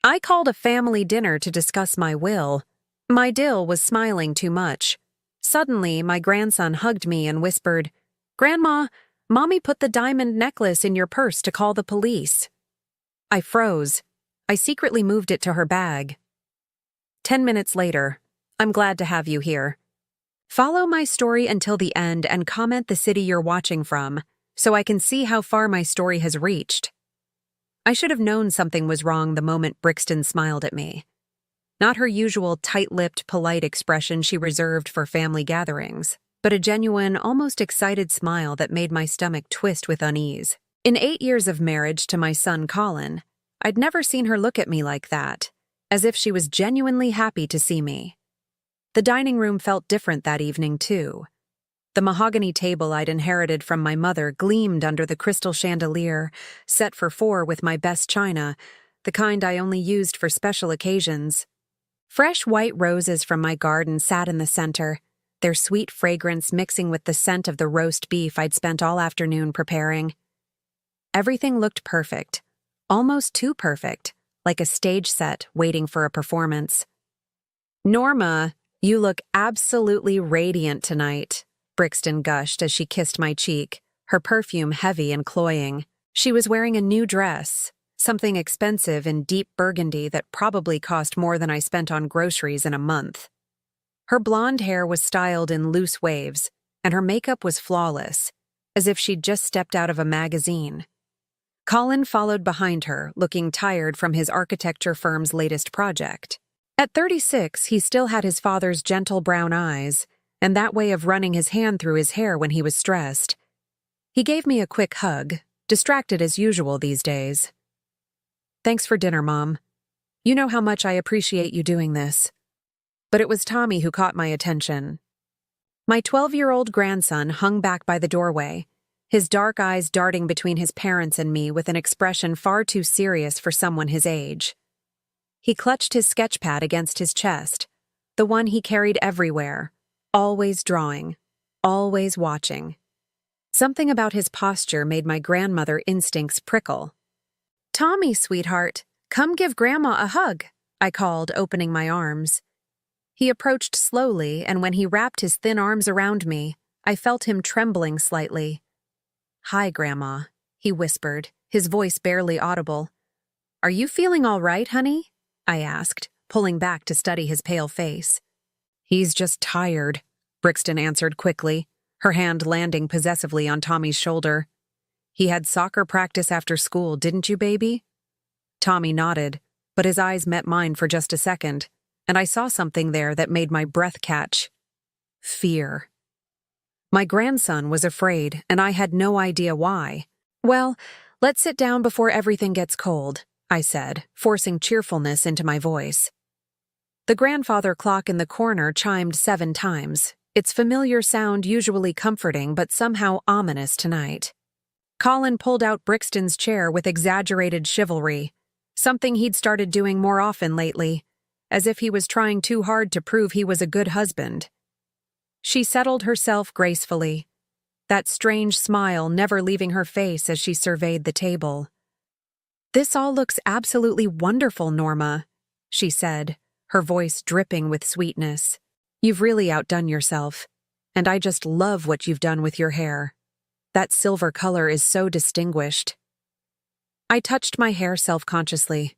I called a family dinner to discuss my will. My DIL was smiling too much. Suddenly, my grandson hugged me and whispered, "Grandma, Mommy put the diamond necklace in your purse to call the police." I froze. I secretly moved it to her bag. 10 minutes later, I'm glad to have you here. Follow my story until the end and comment the city you're watching from, so I can see how far my story has reached. I should have known something was wrong the moment Brixton smiled at me. Not her usual tight-lipped, polite expression she reserved for family gatherings, but a genuine, almost excited smile that made my stomach twist with unease. In 8 years of marriage to my son Colin, I'd never seen her look at me like that, as if she was genuinely happy to see me. The dining room felt different that evening, too. The mahogany table I'd inherited from my mother gleamed under the crystal chandelier, set for 4 with my best china, the kind I only used for special occasions. Fresh white roses from my garden sat in the center, their sweet fragrance mixing with the scent of the roast beef I'd spent all afternoon preparing. Everything looked perfect, almost too perfect, like a stage set waiting for a performance. "Norma, you look absolutely radiant tonight," Brixton gushed as she kissed my cheek, her perfume heavy and cloying. She was wearing a new dress, something expensive in deep burgundy that probably cost more than I spent on groceries in a month. Her blonde hair was styled in loose waves, and her makeup was flawless, as if she'd just stepped out of a magazine. Colin followed behind her, looking tired from his architecture firm's latest project. At 36, he still had his father's gentle brown eyes, and that way of running his hand through his hair when he was stressed. He gave me a quick hug, distracted as usual these days. "Thanks for dinner, Mom. You know how much I appreciate you doing this." But it was Tommy who caught my attention. My 12-year-old grandson hung back by the doorway, his dark eyes darting between his parents and me with an expression far too serious for someone his age. He clutched his sketchpad against his chest, the one he carried everywhere, always drawing, always watching. Something about his posture made my grandmother instincts prickle. "Tommy, sweetheart, come give Grandma a hug," I called, opening my arms. He approached slowly, and when he wrapped his thin arms around me, I felt him trembling slightly. "Hi, Grandma," he whispered, his voice barely audible. "Are you feeling all right, honey?" I asked, pulling back to study his pale face. "He's just tired," Brixton answered quickly, her hand landing possessively on Tommy's shoulder. "He had soccer practice after school, didn't you, baby?" Tommy nodded, but his eyes met mine for just a second, and I saw something there that made my breath catch. Fear. My grandson was afraid, and I had no idea why. "Well, let's sit down before everything gets cold," I said, forcing cheerfulness into my voice. The grandfather clock in the corner chimed 7 times, its familiar sound usually comforting but somehow ominous tonight. Colin pulled out Brixton's chair with exaggerated chivalry, something he'd started doing more often lately, as if he was trying too hard to prove he was a good husband. She settled herself gracefully, that strange smile never leaving her face as she surveyed the table. "This all looks absolutely wonderful, Norma," she said, her voice dripping with sweetness. "You've really outdone yourself, and I just love what you've done with your hair. That silver color is so distinguished." I touched my hair self-consciously.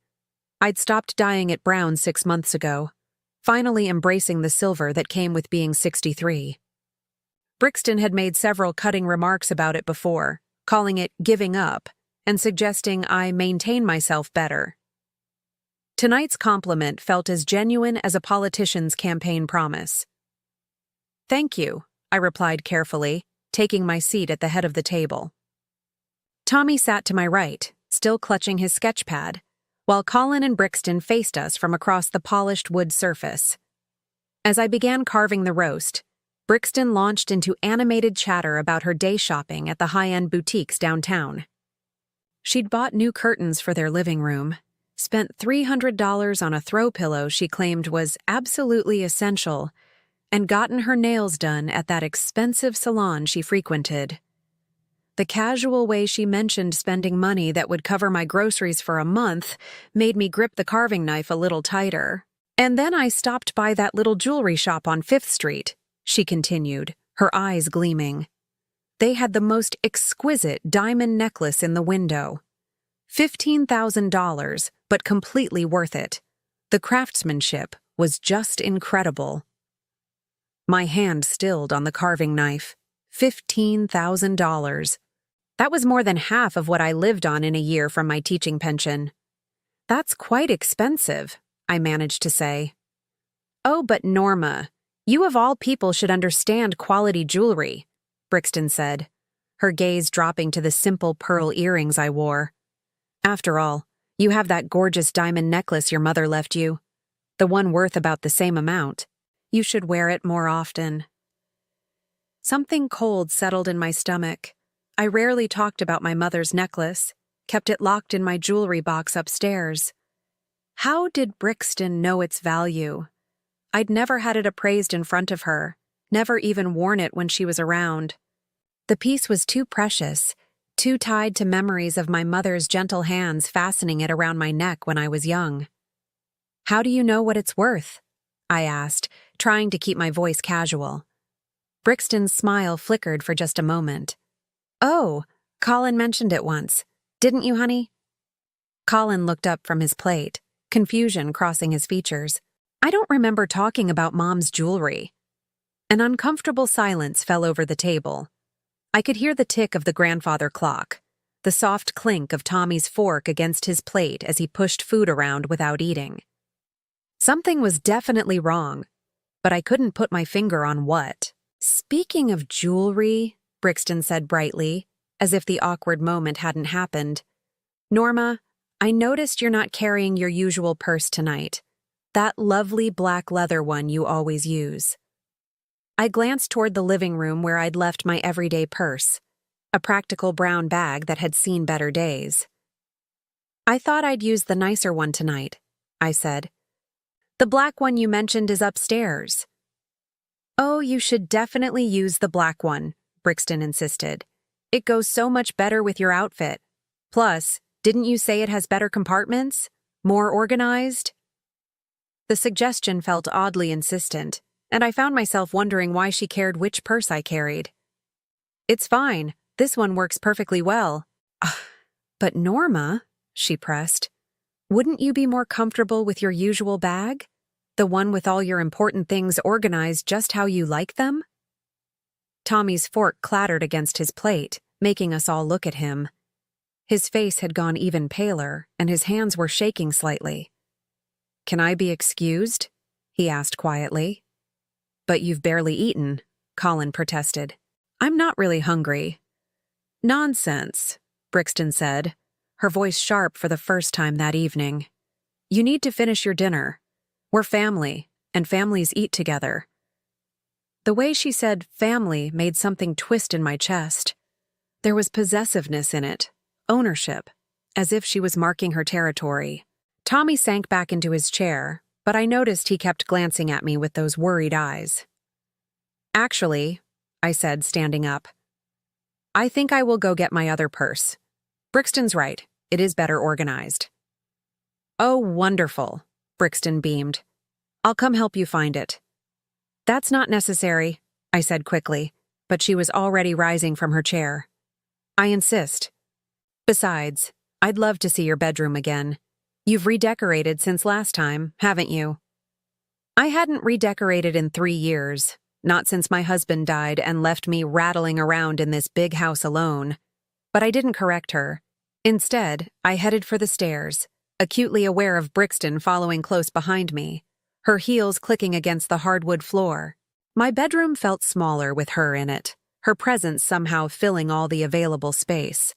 I'd stopped dyeing it brown 6 months ago, finally embracing the silver that came with being 63. Brixton had made several cutting remarks about it before, calling it giving up, and suggesting I maintain myself better. Tonight's compliment felt as genuine as a politician's campaign promise. "Thank you," I replied carefully, taking my seat at the head of the table. Tommy sat to my right, still clutching his sketchpad, while Colin and Brixton faced us from across the polished wood surface. As I began carving the roast, Brixton launched into animated chatter about her day shopping at the high-end boutiques downtown. She'd bought new curtains for their living room, spent $300 on a throw pillow she claimed was absolutely essential, and gotten her nails done at that expensive salon she frequented. The casual way she mentioned spending money that would cover my groceries for a month made me grip the carving knife a little tighter. And then I stopped by that little jewelry shop on 5th Street, she continued, her eyes gleaming. They had the most exquisite diamond necklace in the window. $15,000, but completely worth it. The craftsmanship was just incredible. My hand stilled on the carving knife. $15,000. That was more than half of what I lived on in a year from my teaching pension. That's quite expensive, I managed to say. Oh, but Norma, you of all people should understand quality jewelry, Brixton said, her gaze dropping to the simple pearl earrings I wore. After all, you have that gorgeous diamond necklace your mother left you, the one worth about the same amount. You should wear it more often. Something cold settled in my stomach. I rarely talked about my mother's necklace, kept it locked in my jewelry box upstairs. How did Brixton know its value? I'd never had it appraised in front of her, never even worn it when she was around. The piece was too precious, too tied to memories of my mother's gentle hands fastening it around my neck when I was young. How do you know what it's worth? I asked, trying to keep my voice casual. Brixton's smile flickered for just a moment. Oh, Colin mentioned it once. Didn't you, honey? Colin looked up from his plate, confusion crossing his features. I don't remember talking about Mom's jewelry. An uncomfortable silence fell over the table. I could hear the tick of the grandfather clock, the soft clink of Tommy's fork against his plate as he pushed food around without eating. Something was definitely wrong, but I couldn't put my finger on what. Speaking of jewelry, Brixton said brightly, as if the awkward moment hadn't happened. Norma, I noticed you're not carrying your usual purse tonight. That lovely black leather one you always use. I glanced toward the living room where I'd left my everyday purse, a practical brown bag that had seen better days. I thought I'd use the nicer one tonight, I said. The black one you mentioned is upstairs. Oh, you should definitely use the black one, Brixton insisted. It goes so much better with your outfit. Plus, didn't you say it has better compartments? More organized? The suggestion felt oddly insistent, and I found myself wondering why she cared which purse I carried. It's fine. This one works perfectly well. But Norma, she pressed, wouldn't you be more comfortable with your usual bag? The one with all your important things organized just how you like them? Tommy's fork clattered against his plate, making us all look at him. His face had gone even paler, and his hands were shaking slightly. Can I be excused? He asked quietly. But you've barely eaten, Colin protested. I'm not really hungry. Nonsense, Brixton said, her voice sharp for the first time that evening. You need to finish your dinner. We're family, and families eat together. The way she said family made something twist in my chest. There was possessiveness in it, ownership, as if she was marking her territory. Tommy sank back into his chair, but I noticed he kept glancing at me with those worried eyes. Actually, I said, standing up, I think I will go get my other purse. Brixton's right, it is better organized. Oh, wonderful, Brixton beamed. I'll come help you find it. That's not necessary, I said quickly, but she was already rising from her chair. I insist. Besides, I'd love to see your bedroom again. You've redecorated since last time, haven't you? I hadn't redecorated in 3 years, not since my husband died and left me rattling around in this big house alone. But I didn't correct her. Instead, I headed for the stairs, acutely aware of Brixton following close behind me, her heels clicking against the hardwood floor. My bedroom felt smaller with her in it, her presence somehow filling all the available space.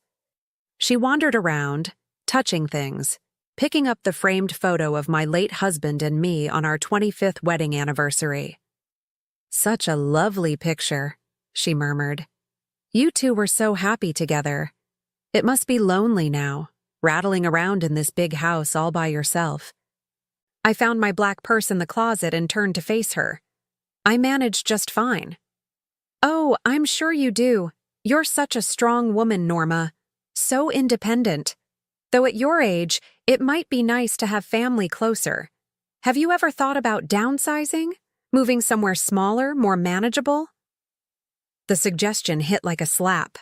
She wandered around, touching things, picking up the framed photo of my late husband and me on our 25th wedding anniversary. Such a lovely picture, she murmured. You two were so happy together. It must be lonely now, rattling around in this big house all by yourself. I found my black purse in the closet and turned to face her. I managed just fine. Oh, I'm sure you do. You're such a strong woman, Norma. So independent. Though at your age, it might be nice to have family closer. Have you ever thought about downsizing? Moving somewhere smaller, more manageable? The suggestion hit like a slap.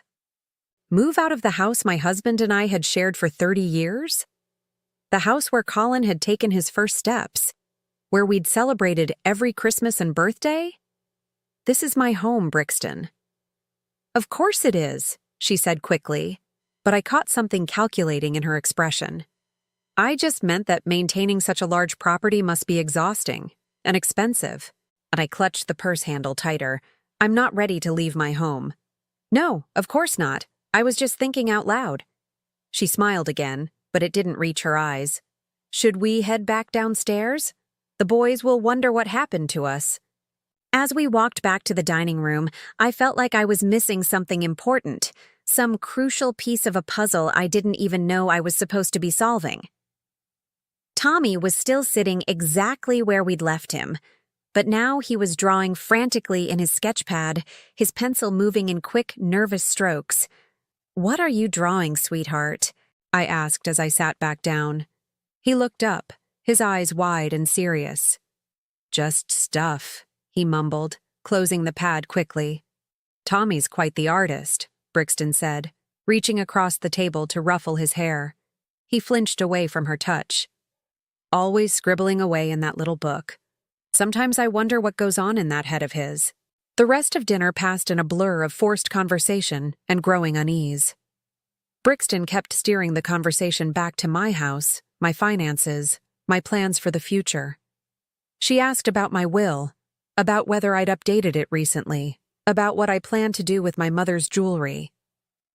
Move out of the house my husband and I had shared for 30 years? The house where Colin had taken his first steps? Where we'd celebrated every Christmas and birthday? This is my home, Brixton. Of course it is, she said quickly, but I caught something calculating in her expression. I just meant that maintaining such a large property must be exhausting and expensive, and I clutched the purse handle tighter. I'm not ready to leave my home. No, of course not. I was just thinking out loud. She smiled again, but it didn't reach her eyes. Should we head back downstairs? The boys will wonder what happened to us. As we walked back to the dining room, I felt like I was missing something important, some crucial piece of a puzzle I didn't even know I was supposed to be solving. Tommy was still sitting exactly where we'd left him, but now he was drawing frantically in his sketch pad, his pencil moving in quick, nervous strokes. "What are you drawing, sweetheart?" I asked as I sat back down. He looked up, his eyes wide and serious. "Just stuff," he mumbled, closing the pad quickly. "Tommy's quite the artist," Brixton said, reaching across the table to ruffle his hair. He flinched away from her touch. "Always scribbling away in that little book. Sometimes I wonder what goes on in that head of his." The rest of dinner passed in a blur of forced conversation and growing unease. Brixton kept steering the conversation back to my house, my finances, my plans for the future. She asked about my will, about whether I'd updated it recently, about what I planned to do with my mother's jewelry.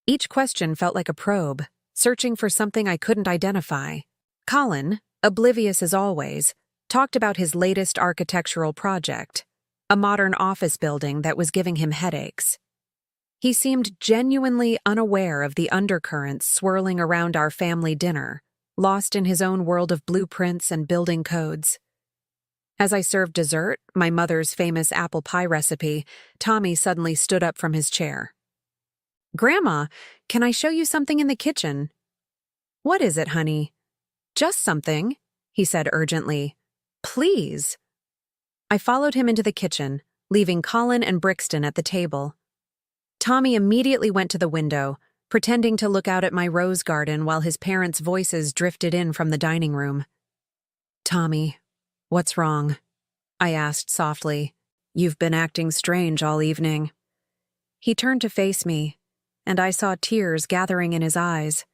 Each question felt like a probe, searching for something I couldn't identify. Colin, oblivious as always, talked about his latest architectural project, a modern office building that was giving him headaches. He seemed genuinely unaware of the undercurrents swirling around our family dinner, lost in his own world of blueprints and building codes. As I served dessert, my mother's famous apple pie recipe, Tommy suddenly stood up from his chair. "Grandma, can I show you something in the kitchen?" "What is it, honey?" "Just something," he said urgently. "Please." I followed him into the kitchen, leaving Colin and Brixton at the table. Tommy immediately went to the window, pretending to look out at my rose garden while his parents' voices drifted in from the dining room. "Tommy, what's wrong?" I asked softly. "You've been acting strange all evening." He turned to face me, and I saw tears gathering in his eyes.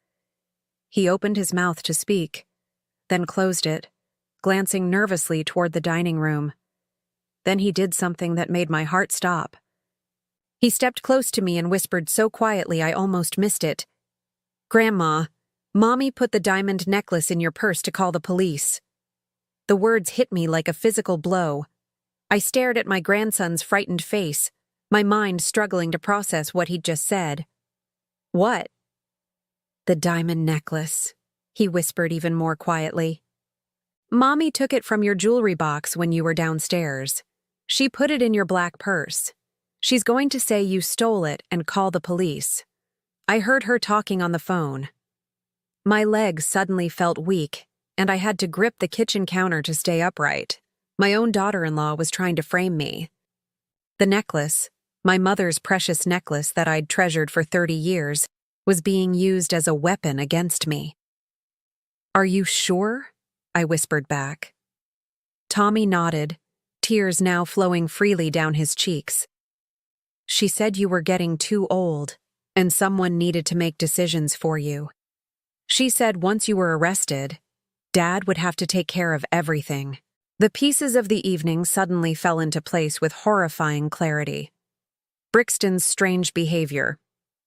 He opened his mouth to speak, then closed it, glancing nervously toward the dining room. Then he did something that made my heart stop. He stepped close to me and whispered so quietly I almost missed it. "Grandma, Mommy put the diamond necklace in your purse to call the police." The words hit me like a physical blow. I stared at my grandson's frightened face, my mind struggling to process what he'd just said. "What?" "The diamond necklace," he whispered even more quietly. "Mommy took it from your jewelry box when you were downstairs. She put it in your black purse. She's going to say you stole it and call the police. I heard her talking on the phone." My legs suddenly felt weak, and I had to grip the kitchen counter to stay upright. My own daughter-in-law was trying to frame me. The necklace, my mother's precious necklace that I'd treasured for 30 years, was being used as a weapon against me. "Are you sure?" I whispered back. Tommy nodded, tears now flowing freely down his cheeks. "She said you were getting too old, and someone needed to make decisions for you. She said once you were arrested, Dad would have to take care of everything." The pieces of the evening suddenly fell into place with horrifying clarity. Brixton's strange behavior,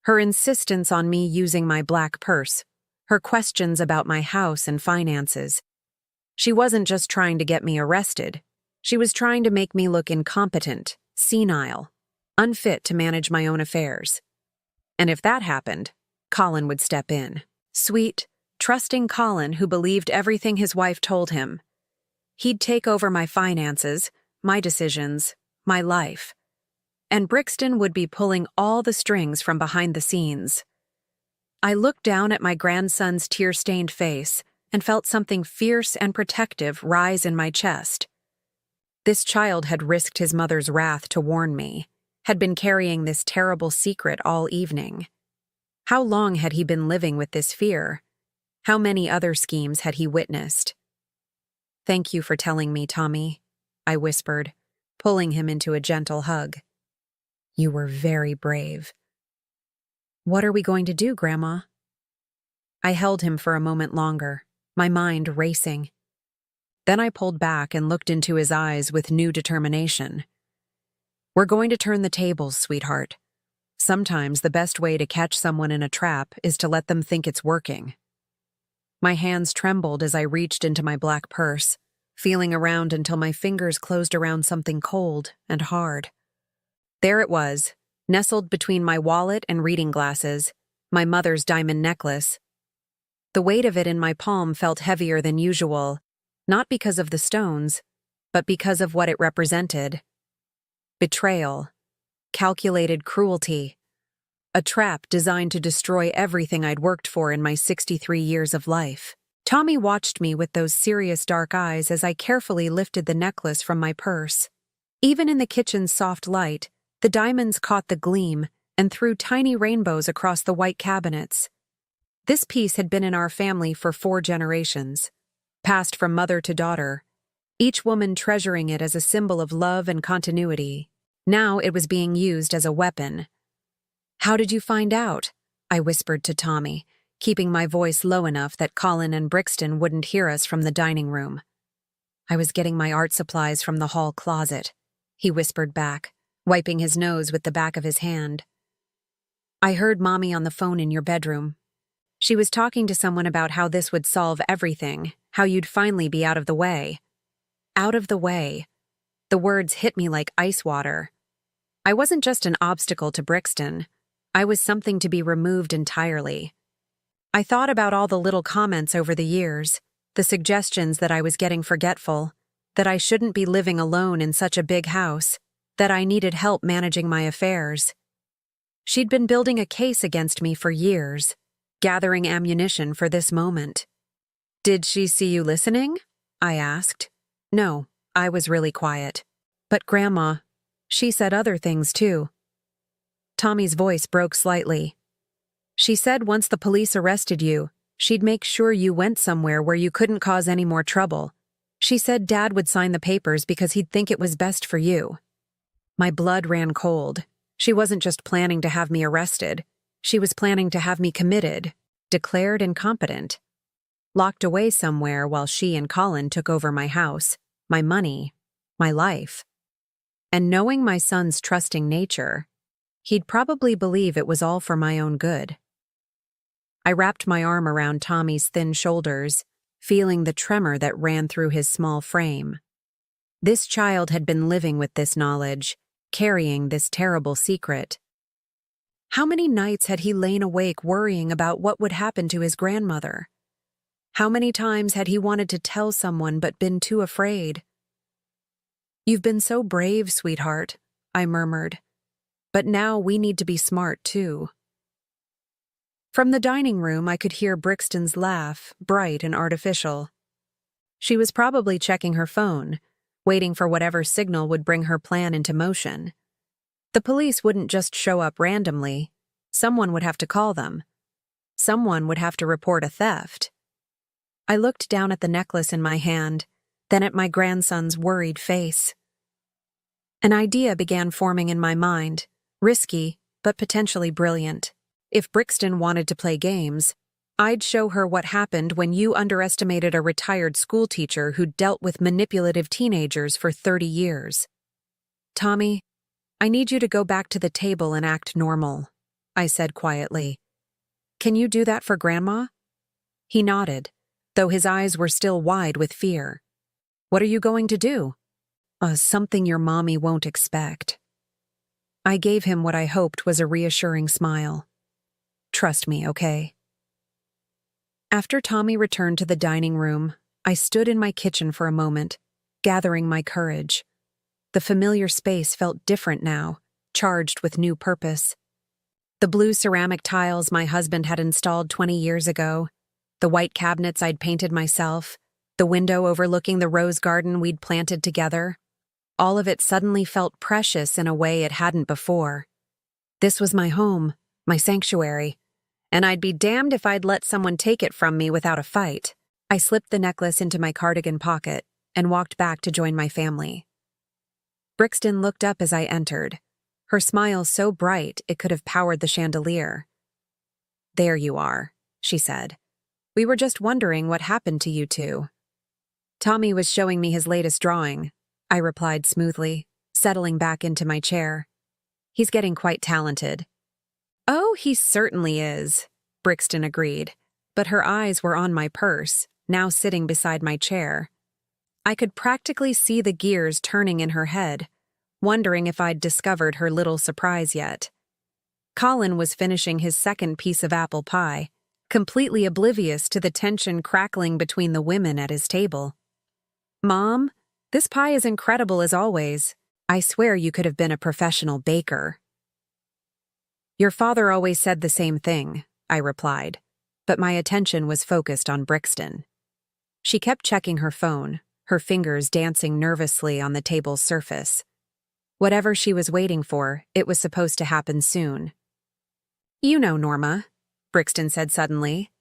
her insistence on me using my black purse, her questions about my house and finances. She wasn't just trying to get me arrested. She was trying to make me look incompetent, senile, unfit to manage my own affairs. And if that happened, Colin would step in. Sweet, trusting Colin who believed everything his wife told him. He'd take over my finances, my decisions, my life. and Brixton would be pulling all the strings from behind the scenes. I looked down at my grandson's tear-stained face and felt something fierce and protective rise in my chest. This child had risked his mother's wrath to warn me, had been carrying this terrible secret all evening. How long had he been living with this fear? How many other schemes had he witnessed? "Thank you for telling me, Tommy," I whispered, pulling him into a gentle hug. "You were very brave." "What are we going to do, Grandma?" I held him for a moment longer, my mind racing. Then I pulled back and looked into his eyes with new determination. "We're going to turn the tables, sweetheart. Sometimes the best way to catch someone in a trap is to let them think it's working." My hands trembled as I reached into my black purse, feeling around until my fingers closed around something cold and hard. There it was, nestled between my wallet and reading glasses, my mother's diamond necklace. The weight of it in my palm felt heavier than usual, not because of the stones, but because of what it represented. Betrayal, calculated cruelty, a trap designed to destroy everything I'd worked for in my 63 years of life. Tommy watched me with those serious dark eyes as I carefully lifted the necklace from my purse. Even in the kitchen's soft light, the diamonds caught the gleam and threw tiny rainbows across the white cabinets. This piece had been in our family for 4 generations, passed from mother to daughter, each woman treasuring it as a symbol of love and continuity. Now it was being used as a weapon. "How did you find out?" I whispered to Tommy, keeping my voice low enough that Colin and Brixton wouldn't hear us from the dining room. "I was getting my art supplies from the hall closet," he whispered back, wiping his nose with the back of his hand. "I heard Mommy on the phone in your bedroom. She was talking to someone about how this would solve everything, how you'd finally be out of the way." Out of the way. The words hit me like ice water. I wasn't just an obstacle to Brixton. I was something to be removed entirely. I thought about all the little comments over the years, the suggestions that I was getting forgetful, that I shouldn't be living alone in such a big house, that I needed help managing my affairs. She'd been building a case against me for years, gathering ammunition for this moment. "Did she see you listening?" I asked. "No, I was really quiet. But Grandma, she said other things too." Tommy's voice broke slightly. "She said once the police arrested you, she'd make sure you went somewhere where you couldn't cause any more trouble. She said Dad would sign the papers because he'd think it was best for you." My blood ran cold. She wasn't just planning to have me arrested. She was planning to have me committed, declared incompetent, locked away somewhere while she and Colin took over my house, my money, my life. And knowing my son's trusting nature, he'd probably believe it was all for my own good. I wrapped my arm around Tommy's thin shoulders, feeling the tremor that ran through his small frame. This child had been living with this knowledge, carrying this terrible secret. How many nights had he lain awake worrying about what would happen to his grandmother? How many times had he wanted to tell someone but been too afraid? "You've been so brave, sweetheart," I murmured. "But now we need to be smart, too." From the dining room, I could hear Brixton's laugh, bright and artificial. She was probably checking her phone, waiting for whatever signal would bring her plan into motion. The police wouldn't just show up randomly. Someone would have to call them. Someone would have to report a theft. I looked down at the necklace in my hand, then at my grandson's worried face. An idea began forming in my mind, risky, but potentially brilliant. If Brixton wanted to play games, I'd show her what happened when you underestimated a retired schoolteacher who dealt with manipulative teenagers for 30 years. "Tommy, I need you to go back to the table and act normal," I said quietly. "Can you do that for Grandma?" He nodded, though his eyes were still wide with fear. "What are you going to do?" Something your mommy won't expect." I gave him what I hoped was a reassuring smile. "Trust me, okay?" After Tommy returned to the dining room, I stood in my kitchen for a moment, gathering my courage. The familiar space felt different now, charged with new purpose. The blue ceramic tiles my husband had installed 20 years ago, the white cabinets I'd painted myself, the window overlooking the rose garden we'd planted together. All of it suddenly felt precious in a way it hadn't before. This was my home, my sanctuary, and I'd be damned if I'd let someone take it from me without a fight. I slipped the necklace into my cardigan pocket and walked back to join my family. Brixton looked up as I entered, her smile so bright it could have powered the chandelier. "There you are," she said. "We were just wondering what happened to you two." "Tommy was showing me his latest drawing," I replied smoothly, settling back into my chair. "He's getting quite talented." "Oh, he certainly is," Brixton agreed, but her eyes were on my purse, now sitting beside my chair. I could practically see the gears turning in her head, wondering if I'd discovered her little surprise yet. Colin was finishing his second piece of apple pie, completely oblivious to the tension crackling between the women at his table. "Mom, this pie is incredible as always. I swear you could have been a professional baker." "Your father always said the same thing," I replied, but my attention was focused on Brixton. She kept checking her phone, her fingers dancing nervously on the table's surface. Whatever she was waiting for, it was supposed to happen soon. "You know, Norma," Brixton said suddenly,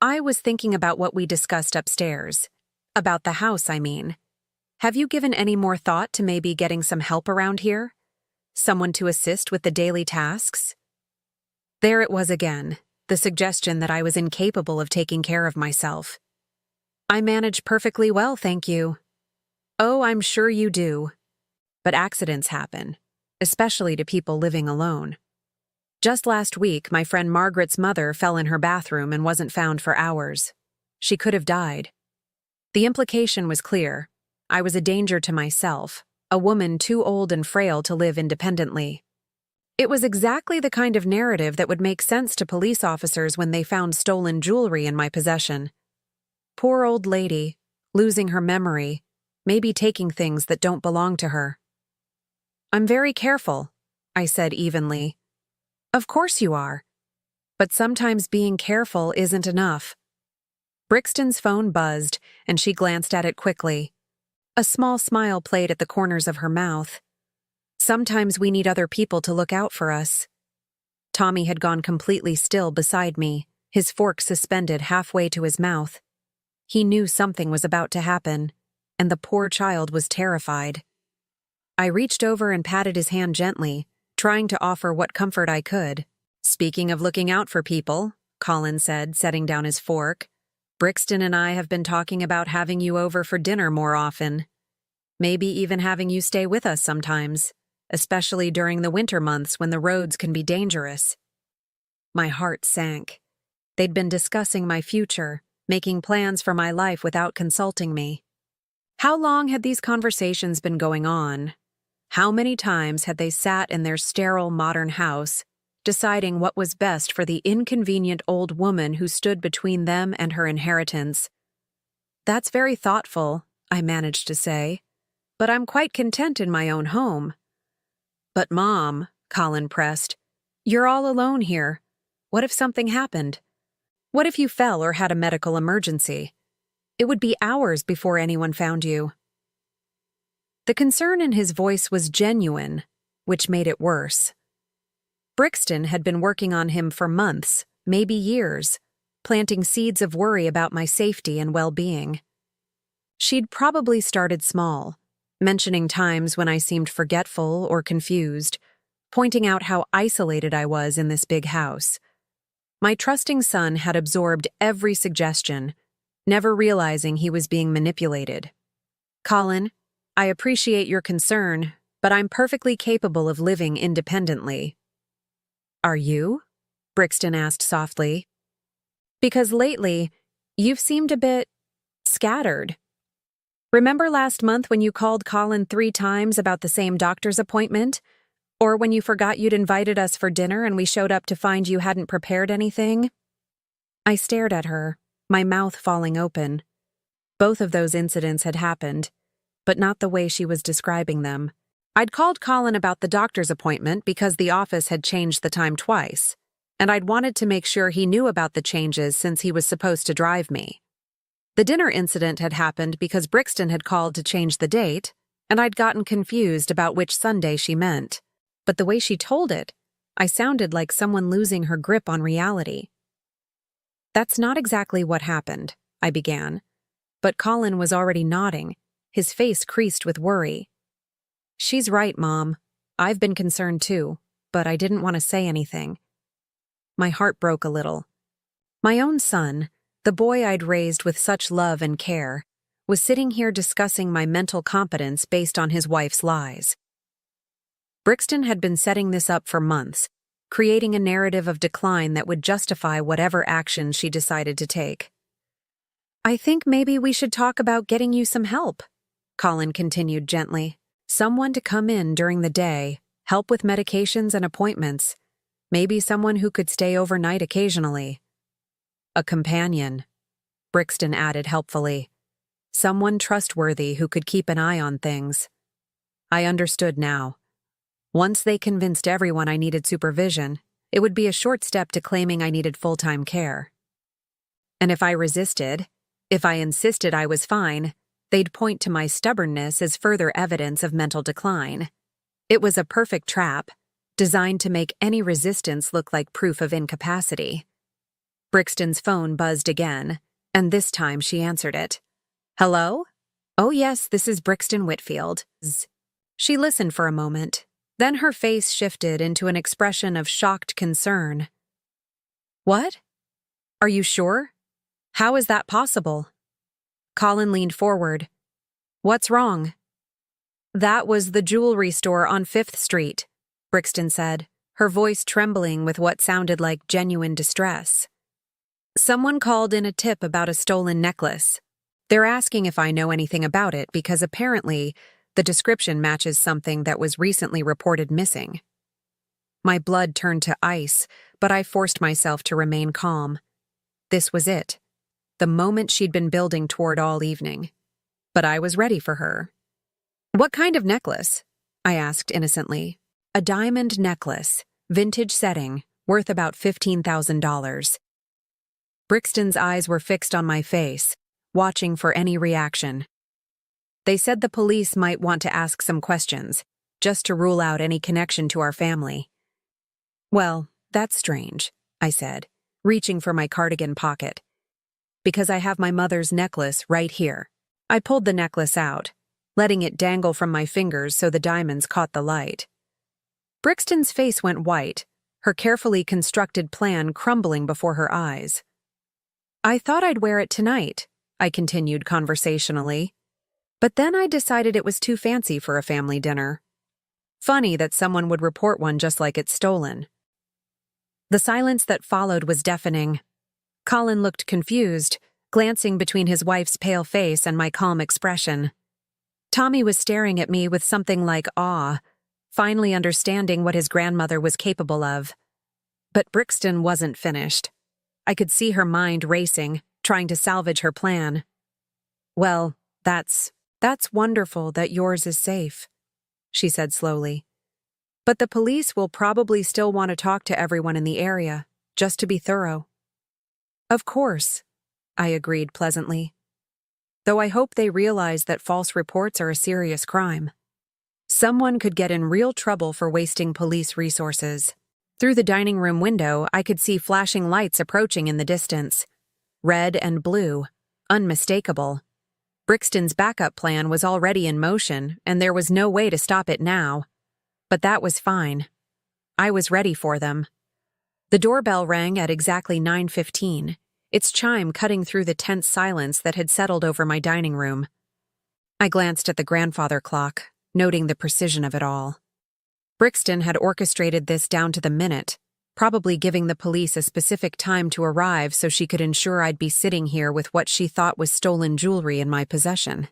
"I was thinking about what we discussed upstairs. About the house, I mean. Have you given any more thought to maybe getting some help around here? Someone to assist with the daily tasks?" There it was again, the suggestion that I was incapable of taking care of myself. "I manage perfectly well, thank you." "Oh, I'm sure you do. But accidents happen, especially to people living alone. Just last week, my friend Margaret's mother fell in her bathroom and wasn't found for hours. She could have died. The implication was clear. I was a danger to myself, a woman too old and frail to live independently. It was exactly the kind of narrative that would make sense to police officers when they found stolen jewelry in my possession. Poor old lady, losing her memory, maybe taking things that don't belong to her. "I'm very careful," I said evenly. "Of course you are. But sometimes being careful isn't enough." Brixton's phone buzzed, and she glanced at it quickly. A small smile played at the corners of her mouth. Sometimes we need other people to look out for us. Tommy had gone completely still beside me, his fork suspended halfway to his mouth. He knew something was about to happen, and the poor child was terrified. I reached over and patted his hand gently, trying to offer what comfort I could. "Speaking of looking out for people," Colin said, setting down his fork, "Brixton and I have been talking about having you over for dinner more often. Maybe even having you stay with us sometimes, especially during the winter months when the roads can be dangerous." My heart sank. They'd been discussing my future, making plans for my life without consulting me. How long had these conversations been going on? How many times had they sat in their sterile modern house, deciding what was best for the inconvenient old woman who stood between them and her inheritance? "That's very thoughtful," I managed to say, "but I'm quite content in my own home." "But Mom," Colin pressed, "you're all alone here. What if something happened? What if you fell or had a medical emergency? It would be hours before anyone found you." The concern in his voice was genuine, which made it worse. Brixton had been working on him for months, maybe years, planting seeds of worry about my safety and well-being. She'd probably started small, mentioning times when I seemed forgetful or confused, pointing out how isolated I was in this big house. My trusting son had absorbed every suggestion, never realizing he was being manipulated. "Colin, I appreciate your concern, but I'm perfectly capable of living independently." "Are you?" Brixton asked softly. "Because lately, you've seemed a bit scattered. Remember last month when you called Colin 3 times about the same doctor's appointment? Or when you forgot you'd invited us for dinner and we showed up to find you hadn't prepared anything?" I stared at her, my mouth falling open. Both of those incidents had happened, but not the way she was describing them. I'd called Colin about the doctor's appointment because the office had changed the time twice, and I'd wanted to make sure he knew about the changes since he was supposed to drive me. The dinner incident had happened because Brixton had called to change the date, and I'd gotten confused about which Sunday she meant. But the way she told it, I sounded like someone losing her grip on reality. "That's not exactly what happened," I began. But Colin was already nodding, his face creased with worry. "She's right, Mom. I've been concerned too, but I didn't want to say anything." My heart broke a little. My own son, the boy I'd raised with such love and care, was sitting here discussing my mental competence based on his wife's lies. Brixton had been setting this up for months, creating a narrative of decline that would justify whatever action she decided to take. "I think maybe we should talk about getting you some help," Colin continued gently. "Someone to come in during the day, help with medications and appointments. Maybe someone who could stay overnight occasionally." "A companion," Brixton added helpfully. "Someone trustworthy who could keep an eye on things." I understood now. Once they convinced everyone I needed supervision, it would be a short step to claiming I needed full-time care. And if I resisted, if I insisted I was fine, they'd point to my stubbornness as further evidence of mental decline. It was a perfect trap, designed to make any resistance look like proof of incapacity. Brixton's phone buzzed again, and this time she answered it. "Hello? Oh yes, this is Brixton Whitfield." She listened for a moment. Then her face shifted into an expression of shocked concern. "What? Are you sure? How is that possible?" Colin leaned forward. "What's wrong?" "That was the jewelry store on 5th Street, Brixton said, her voice trembling with what sounded like genuine distress. "Someone called in a tip about a stolen necklace. They're asking if I know anything about it because apparently the description matches something that was recently reported missing." My blood turned to ice, but I forced myself to remain calm. This was it, the moment she'd been building toward all evening. But I was ready for her. "What kind of necklace?" I asked innocently. "A diamond necklace, vintage setting, worth about $15,000. Brixton's eyes were fixed on my face, watching for any reaction. "They said the police might want to ask some questions, just to rule out any connection to our family." "Well, that's strange," I said, reaching for my cardigan pocket. "Because I have my mother's necklace right here." I pulled the necklace out, letting it dangle from my fingers so the diamonds caught the light. Brixton's face went white, her carefully constructed plan crumbling before her eyes. "I thought I'd wear it tonight," I continued conversationally. "But then I decided it was too fancy for a family dinner. Funny that someone would report one just like it's stolen." The silence that followed was deafening. Colin looked confused, glancing between his wife's pale face and my calm expression. Tommy was staring at me with something like awe, finally understanding what his grandmother was capable of. But Brixton wasn't finished. I could see her mind racing, trying to salvage her plan. "Well, that's wonderful that yours is safe," she said slowly. "But the police will probably still want to talk to everyone in the area, just to be thorough." "Of course," I agreed pleasantly. "Though I hope they realize that false reports are a serious crime. Someone could get in real trouble for wasting police resources." Through the dining room window, I could see flashing lights approaching in the distance. Red and blue, unmistakable. Brixton's backup plan was already in motion, and there was no way to stop it now. But that was fine. I was ready for them. The doorbell rang at exactly 9:15, its chime cutting through the tense silence that had settled over my dining room. I glanced at the grandfather clock, noting the precision of it all. Brixton had orchestrated this down to the minute, probably giving the police a specific time to arrive so she could ensure I'd be sitting here with what she thought was stolen jewelry in my possession.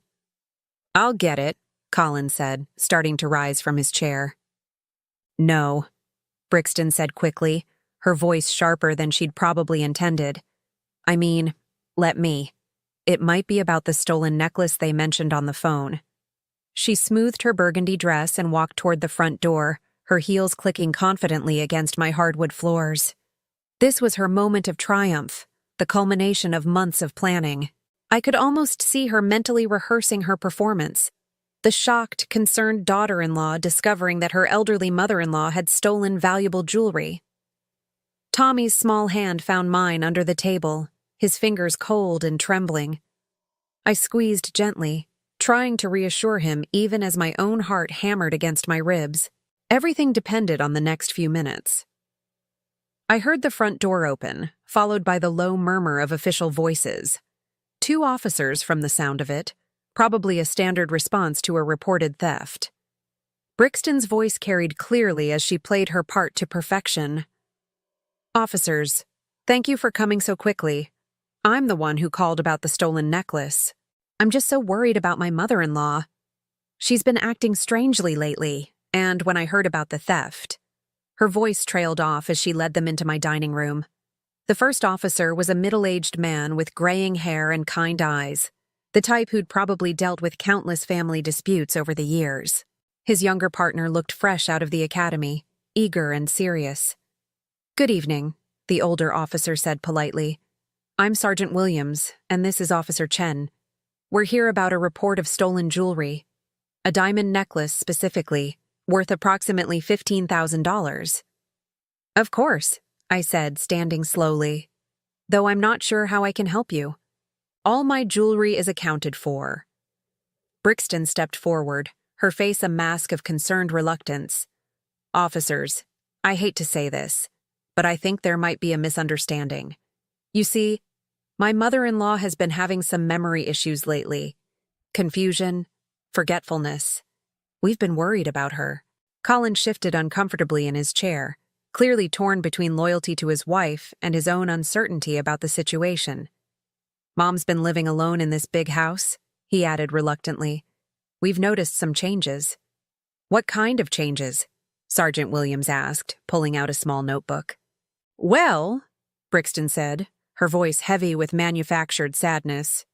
"I'll get it," Colin said, starting to rise from his chair. "No," Brixton said quickly, her voice sharper than she'd probably intended. "I mean, let me. It might be about the stolen necklace they mentioned on the phone." She smoothed her burgundy dress and walked toward the front door, her heels clicking confidently against my hardwood floors. This was her moment of triumph, the culmination of months of planning. I could almost see her mentally rehearsing her performance. The shocked, concerned daughter-in-law discovering that her elderly mother-in-law had stolen valuable jewelry. Tommy's small hand found mine under the table, his fingers cold and trembling. I squeezed gently, trying to reassure him even as my own heart hammered against my ribs. Everything depended on the next few minutes. I heard the front door open, followed by the low murmur of official voices. 2 officers from the sound of it, probably a standard response to a reported theft. Brixton's voice carried clearly as she played her part to perfection. "Officers, thank you for coming so quickly. I'm the one who called about the stolen necklace. I'm just so worried about my mother-in-law. She's been acting strangely lately, and when I heard about the theft..." Her voice trailed off as she led them into my dining room. The first officer was a middle-aged man with graying hair and kind eyes, the type who'd probably dealt with countless family disputes over the years. His younger partner looked fresh out of the academy, eager and serious. "Good evening," the older officer said politely. "I'm Sergeant Williams, and this is Officer Chen. We're here about a report of stolen jewelry. A diamond necklace, specifically, worth approximately $15,000. "Of course," I said, standing slowly. "Though I'm not sure how I can help you. All my jewelry is accounted for." Brixton stepped forward, her face a mask of concerned reluctance. "Officers, I hate to say this, but I think there might be a misunderstanding. You see, my mother-in-law has been having some memory issues lately. Confusion, forgetfulness. We've been worried about her." Colin shifted uncomfortably in his chair, clearly torn between loyalty to his wife and his own uncertainty about the situation. "Mom's been living alone in this big house," he added reluctantly. "We've noticed some changes." "What kind of changes?" Sergeant Williams asked, pulling out a small notebook. "Well," Brixton said, her voice heavy with manufactured sadness,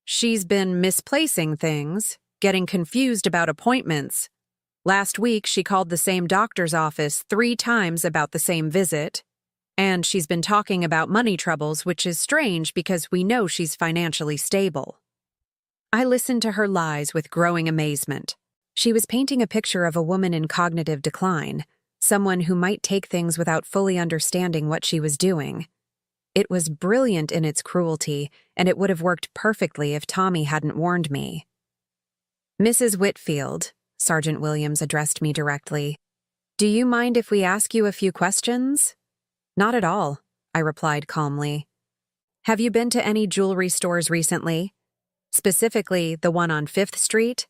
"she's been misplacing things, getting confused about appointments. Last week, she called the same doctor's office 3 times about the same visit, and she's been talking about money troubles, which is strange because we know she's financially stable." I listened to her lies with growing amazement. She was painting a picture of a woman in cognitive decline, someone who might take things without fully understanding what she was doing. It was brilliant in its cruelty, and it would have worked perfectly if Tommy hadn't warned me. "Mrs. Whitfield," Sergeant Williams addressed me directly, "do you mind if we ask you a few questions?" "Not at all," I replied calmly. "Have you been to any jewelry stores recently? Specifically, the one on 5th Street?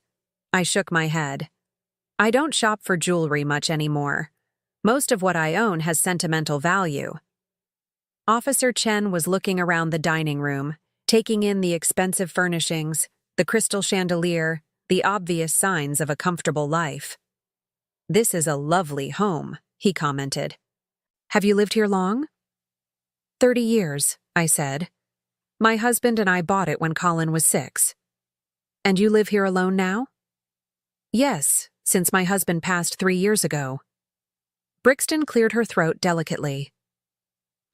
I shook my head. "I don't shop for jewelry much anymore. Most of what I own has sentimental value." Officer Chen was looking around the dining room, taking in the expensive furnishings, the crystal chandelier, the obvious signs of a comfortable life. "This is a lovely home," he commented. "Have you lived here long?" 30 years, I said. "My husband and I bought it when Colin was 6. "And you live here alone now?" "Yes, since my husband passed 3 years ago." Brixton cleared her throat delicately.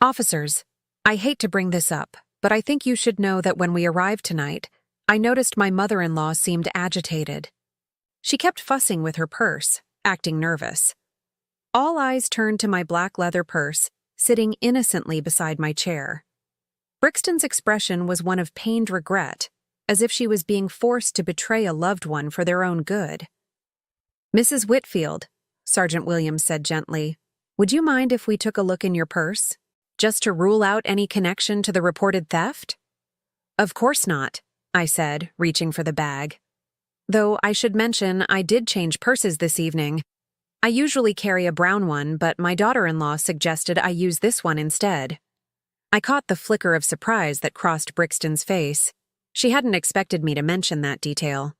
"Officers, I hate to bring this up, but I think you should know that when we arrived tonight, I noticed my mother-in-law seemed agitated. She kept fussing with her purse, acting nervous. All eyes turned to my black leather purse, sitting innocently beside my chair. Brixton's expression was one of pained regret, as if she was being forced to betray a loved one for their own good. "Mrs. Whitfield," Sergeant Williams said gently, "would you mind if we took a look in your purse, just to rule out any connection to the reported theft?" "Of course not," I said, reaching for the bag. "Though I should mention I did change purses this evening. I usually carry a brown one, but my daughter-in-law suggested I use this one instead." I caught the flicker of surprise that crossed Brixton's face. She hadn't expected me to mention that detail.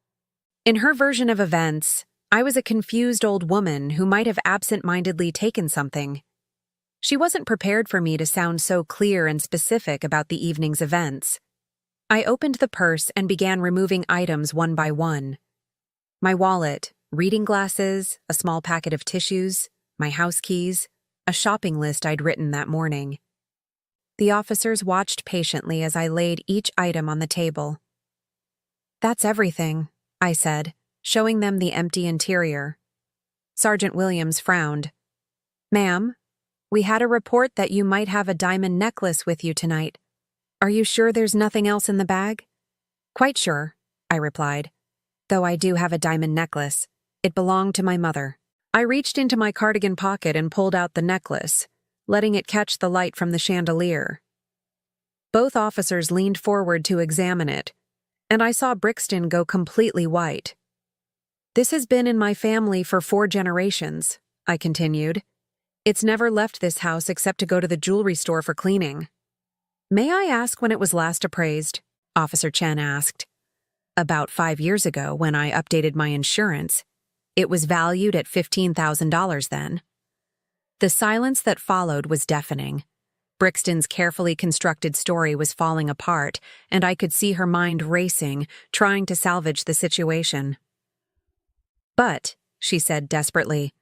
In her version of events, I was a confused old woman who might have absent-mindedly taken something. She wasn't prepared for me to sound so clear and specific about the evening's events. I opened the purse and began removing items one by one. My wallet, reading glasses, a small packet of tissues, my house keys, a shopping list I'd written that morning. The officers watched patiently as I laid each item on the table. "That's everything," I said, showing them the empty interior. Sergeant Williams frowned. "Ma'am, we had a report that you might have a diamond necklace with you tonight. Are you sure there's nothing else in the bag?" "Quite sure," I replied. "Though I do have a diamond necklace. It belonged to my mother." I reached into my cardigan pocket and pulled out the necklace, letting it catch the light from the chandelier. Both officers leaned forward to examine it, and I saw Brixton go completely white. "This has been in my family for 4 generations," I continued. "It's never left this house except to go to the jewelry store for cleaning." "May I ask when it was last appraised?" Officer Chen asked. "About 5 years ago, when I updated my insurance. It was valued at $15,000 then." The silence that followed was deafening. Brixton's carefully constructed story was falling apart, and I could see her mind racing, trying to salvage the situation. "But," she said desperately,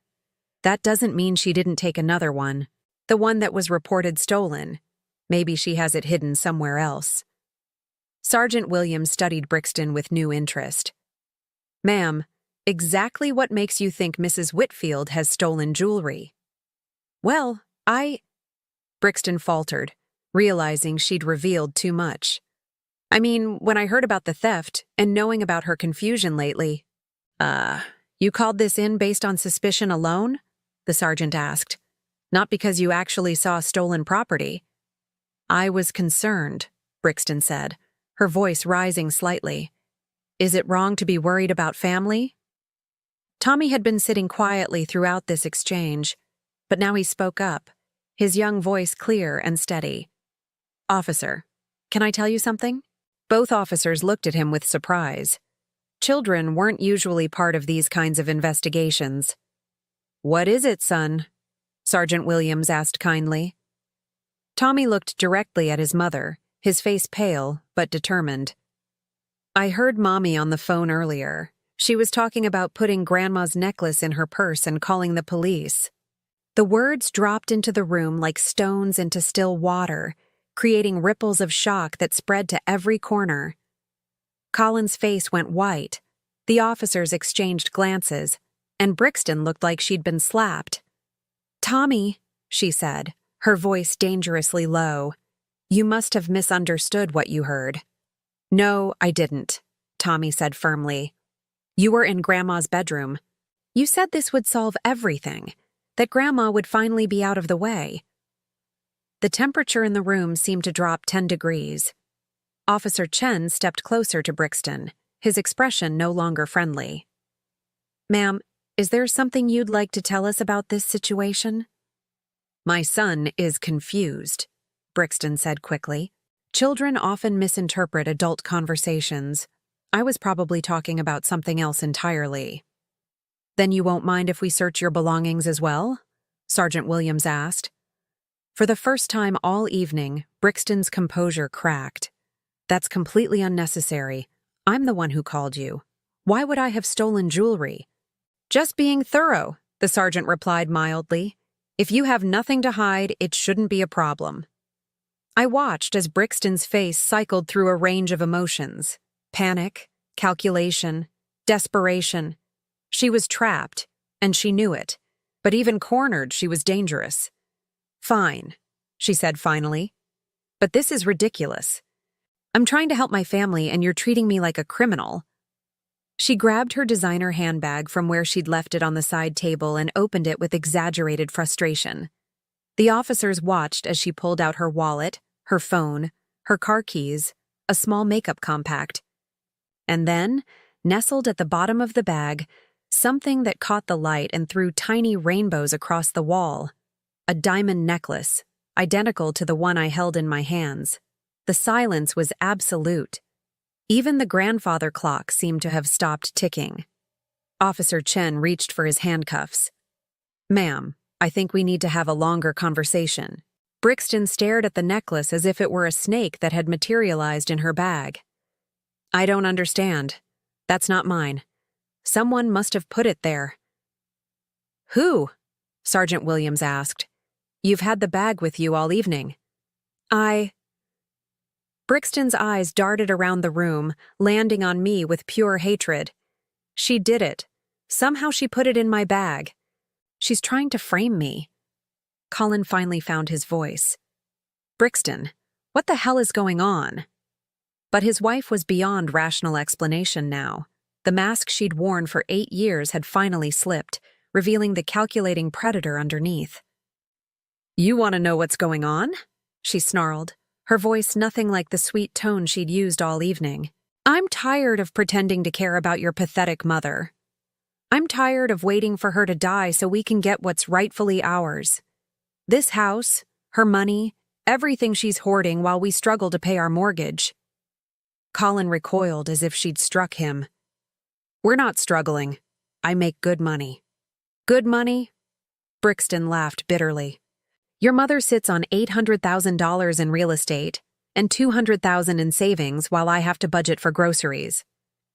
"that doesn't mean she didn't take another one. The one that was reported stolen. Maybe she has it hidden somewhere else." Sergeant Williams studied Brixton with new interest. "Ma'am, exactly what makes you think Mrs. Whitfield has stolen jewelry?" "Well, Brixton faltered, realizing she'd revealed too much. "I mean, when I heard about the theft and knowing about her confusion lately." You called this in based on suspicion alone?" the sergeant asked. "Not because you actually saw stolen property?" "I was concerned," Brixton said, her voice rising slightly. "Is it wrong to be worried about family?" Tommy had been sitting quietly throughout this exchange, but now he spoke up, his young voice clear and steady. "Officer, can I tell you something?" Both officers looked at him with surprise. Children weren't usually part of these kinds of investigations. "What is it, son?" Sergeant Williams asked kindly. Tommy looked directly at his mother, his face pale but determined. "I heard Mommy on the phone earlier. She was talking about putting Grandma's necklace in her purse and calling the police." The words dropped into the room like stones into still water, creating ripples of shock that spread to every corner. Colin's face went white, the officers exchanged glances, and Brixton looked like she'd been slapped. "Tommy," she said, her voice dangerously low, "you must have misunderstood what you heard." "No, I didn't," Tommy said firmly. "You were in Grandma's bedroom. You said this would solve everything, that Grandma would finally be out of the way." The temperature in the room seemed to drop 10 degrees. Officer Chen stepped closer to Brixton, his expression no longer friendly. "Ma'am, is there something you'd like to tell us about this situation?" "My son is confused," Brixton said quickly. "Children often misinterpret adult conversations. I was probably talking about something else entirely." "Then you won't mind if we search your belongings as well?" Sergeant Williams asked. For the first time all evening, Brixton's composure cracked. "That's completely unnecessary. I'm the one who called you. Why would I have stolen jewelry?" "Just being thorough," the sergeant replied mildly. "If you have nothing to hide, it shouldn't be a problem." I watched as Brixton's face cycled through a range of emotions: panic, calculation, desperation. She was trapped, and she knew it, but even cornered, she was dangerous. "Fine," she said finally. "But this is ridiculous. I'm trying to help my family, and you're treating me like a criminal." She grabbed her designer handbag from where she'd left it on the side table and opened it with exaggerated frustration. The officers watched as she pulled out her wallet, her phone, her car keys, a small makeup compact. And then, nestled at the bottom of the bag, something that caught the light and threw tiny rainbows across the wall. A diamond necklace, identical to the one I held in my hands. The silence was absolute. Even the grandfather clock seemed to have stopped ticking. Officer Chen reached for his handcuffs. "Ma'am, I think we need to have a longer conversation." Brixton stared at the necklace as if it were a snake that had materialized in her bag. "I don't understand. That's not mine." Someone must have put it there. Who? Sergeant Williams asked. You've had the bag with you all evening. Brixton's eyes darted around the room, landing on me with pure hatred. She did it. Somehow she put it in my bag. She's trying to frame me. Colin finally found his voice. Brixton, what the hell is going on? But his wife was beyond rational explanation now. The mask she'd worn for 8 years had finally slipped, revealing the calculating predator underneath. You want to know what's going on? She snarled, her voice nothing like the sweet tone she'd used all evening. I'm tired of pretending to care about your pathetic mother. I'm tired of waiting for her to die so we can get what's rightfully ours. This house, her money, everything she's hoarding while we struggle to pay our mortgage. Colin recoiled as if she'd struck him. We're not struggling. I make good money. Good money? Brixton laughed bitterly. Your mother sits on $800,000 in real estate and $200,000 in savings while I have to budget for groceries.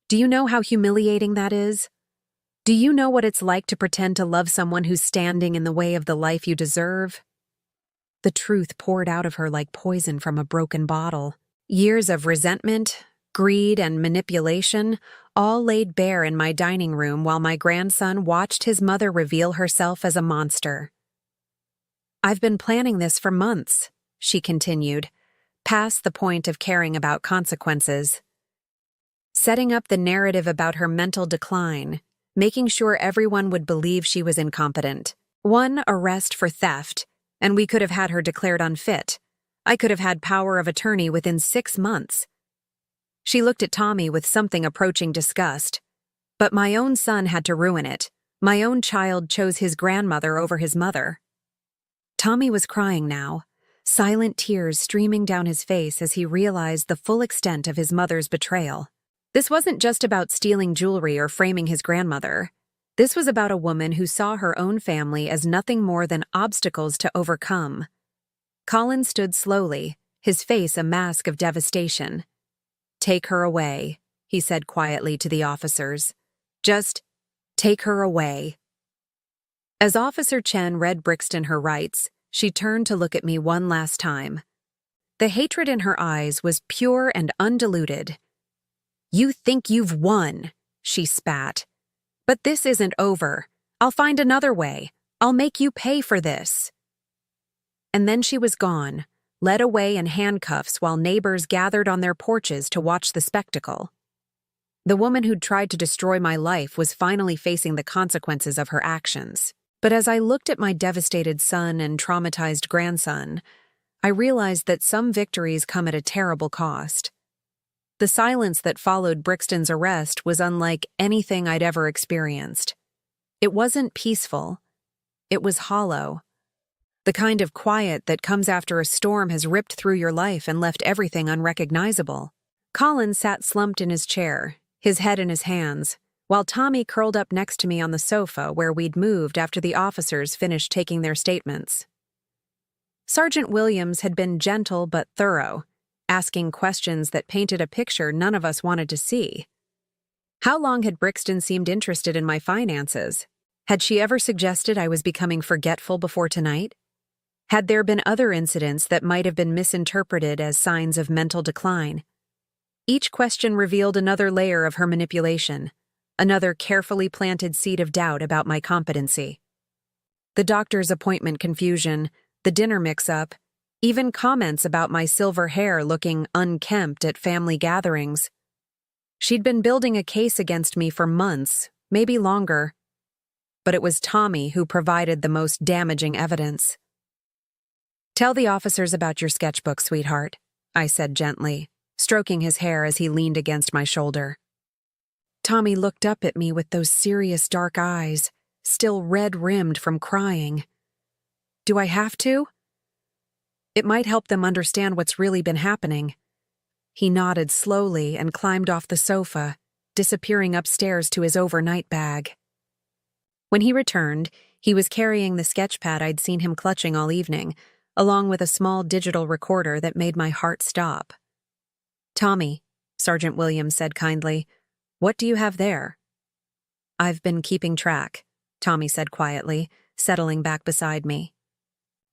Do you know how humiliating that is? Do you know what it's like to pretend to love someone who's standing in the way of the life you deserve? The truth poured out of her like poison from a broken bottle. Years of resentment, greed, and manipulation all laid bare in my dining room while my grandson watched his mother reveal herself as a monster. I've been planning this for months, she continued, past the point of caring about consequences. Setting up the narrative about her mental decline, making sure everyone would believe she was incompetent. One arrest for theft, and we could have had her declared unfit. I could have had power of attorney within 6 months. She looked at Tommy with something approaching disgust. But my own son had to ruin it. My own child chose his grandmother over his mother. Tommy was crying now, silent tears streaming down his face as he realized the full extent of his mother's betrayal. This wasn't just about stealing jewelry or framing his grandmother. This was about a woman who saw her own family as nothing more than obstacles to overcome. Colin stood slowly, his face a mask of devastation. Take her away, he said quietly to the officers. Just take her away. As Officer Chen read Brixton her rights, she turned to look at me one last time. The hatred in her eyes was pure and undiluted. You think you've won, she spat. But this isn't over. I'll find another way. I'll make you pay for this. And then she was gone, led away in handcuffs while neighbors gathered on their porches to watch the spectacle. The woman who'd tried to destroy my life was finally facing the consequences of her actions. But as I looked at my devastated son and traumatized grandson, I realized that some victories come at a terrible cost. The silence that followed Brixton's arrest was unlike anything I'd ever experienced. It wasn't peaceful. It was hollow. The kind of quiet that comes after a storm has ripped through your life and left everything unrecognizable. Colin sat slumped in his chair, his head in his hands, while Tommy curled up next to me on the sofa where we'd moved after the officers finished taking their statements. Sergeant Williams had been gentle but thorough, asking questions that painted a picture none of us wanted to see. How long had Brixton seemed interested in my finances? Had she ever suggested I was becoming forgetful before tonight? Had there been other incidents that might have been misinterpreted as signs of mental decline? Each question revealed another layer of her manipulation, another carefully planted seed of doubt about my competency. The doctor's appointment confusion, the dinner mix-up, even comments about my silver hair looking unkempt at family gatherings. She'd been building a case against me for months, maybe longer. But it was Tommy who provided the most damaging evidence. Tell the officers about your sketchbook, sweetheart, I said gently, stroking his hair as he leaned against my shoulder. Tommy looked up at me with those serious dark eyes, still red-rimmed from crying. Do I have to? It might help them understand what's really been happening. He nodded slowly and climbed off the sofa, disappearing upstairs to his overnight bag. When he returned, he was carrying the sketchpad I'd seen him clutching all evening, along with a small digital recorder that made my heart stop. Tommy, Sergeant Williams said kindly, what do you have there? I've been keeping track, Tommy said quietly, settling back beside me.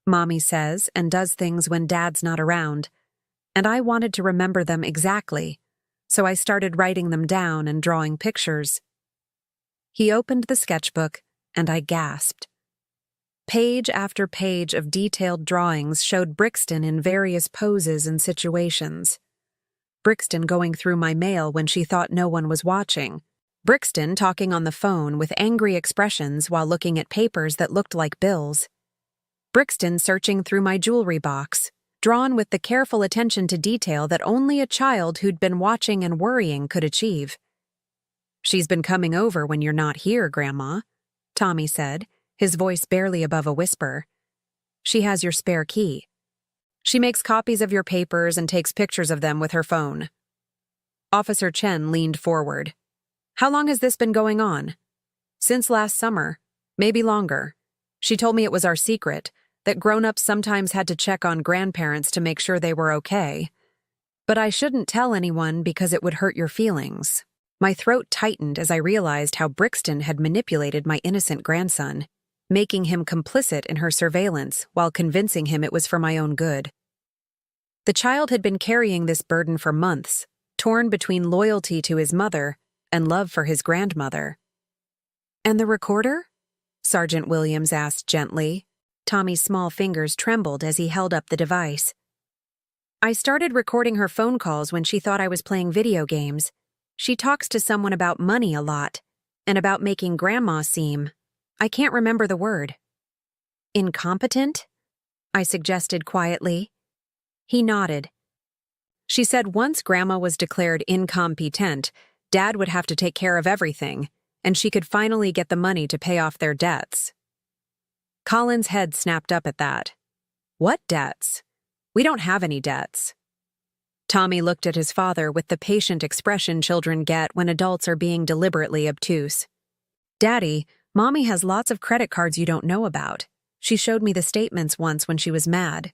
Mommy says and does things when Dad's not around, and I wanted to remember them exactly, so I started writing them down and drawing pictures. He opened the sketchbook, and I gasped. Page after page of detailed drawings showed Brixton in various poses and situations. Brixton going through my mail when she thought no one was watching. Brixton talking on the phone with angry expressions while looking at papers that looked like bills. Brixton searching through my jewelry box, drawn with the careful attention to detail that only a child who'd been watching and worrying could achieve. "She's been coming over when you're not here, Grandma," Tommy said, his voice barely above a whisper. "She has your spare key. She makes copies of your papers and takes pictures of them with her phone." Officer Chen leaned forward. "How long has this been going on?" "Since last summer. Maybe longer. She told me it was our secret, that grown-ups sometimes had to check on grandparents to make sure they were okay. But I shouldn't tell anyone because it would hurt your feelings." My throat tightened as I realized how Brixton had manipulated my innocent grandson, making him complicit in her surveillance while convincing him it was for my own good. The child had been carrying this burden for months, torn between loyalty to his mother and love for his grandmother. "And the recorder?" Sergeant Williams asked gently. Tommy's small fingers trembled as he held up the device. "I started recording her phone calls when she thought I was playing video games. She talks to someone about money a lot, and about making Grandma seem, I can't remember the word." "Incompetent?" I suggested quietly. He nodded. "She said once Grandma was declared incompetent, Dad would have to take care of everything, and she could finally get the money to pay off their debts." Colin's head snapped up at that. "What debts? We don't have any debts." Tommy looked at his father with the patient expression children get when adults are being deliberately obtuse. "Daddy, Mommy has lots of credit cards you don't know about. She showed me the statements once when she was mad.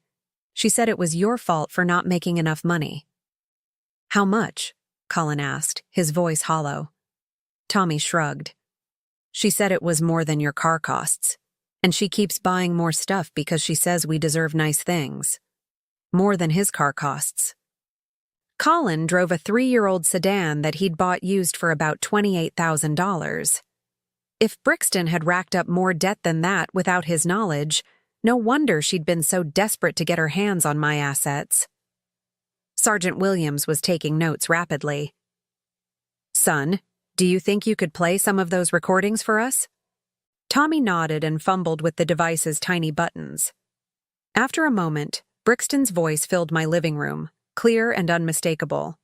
She said it was your fault for not making enough money." "How much?" Colin asked, his voice hollow. Tommy shrugged. "She said it was more than your car costs. And she keeps buying more stuff because she says we deserve nice things. More than his car costs." Colin drove a 3-year-old sedan that he'd bought used for about $28,000. If Brixton had racked up more debt than that without his knowledge, no wonder she'd been so desperate to get her hands on my assets. Sergeant Williams was taking notes rapidly. "Son, do you think you could play some of those recordings for us?" Tommy nodded and fumbled with the device's tiny buttons. After a moment, Brixton's voice filled my living room, clear and unmistakable.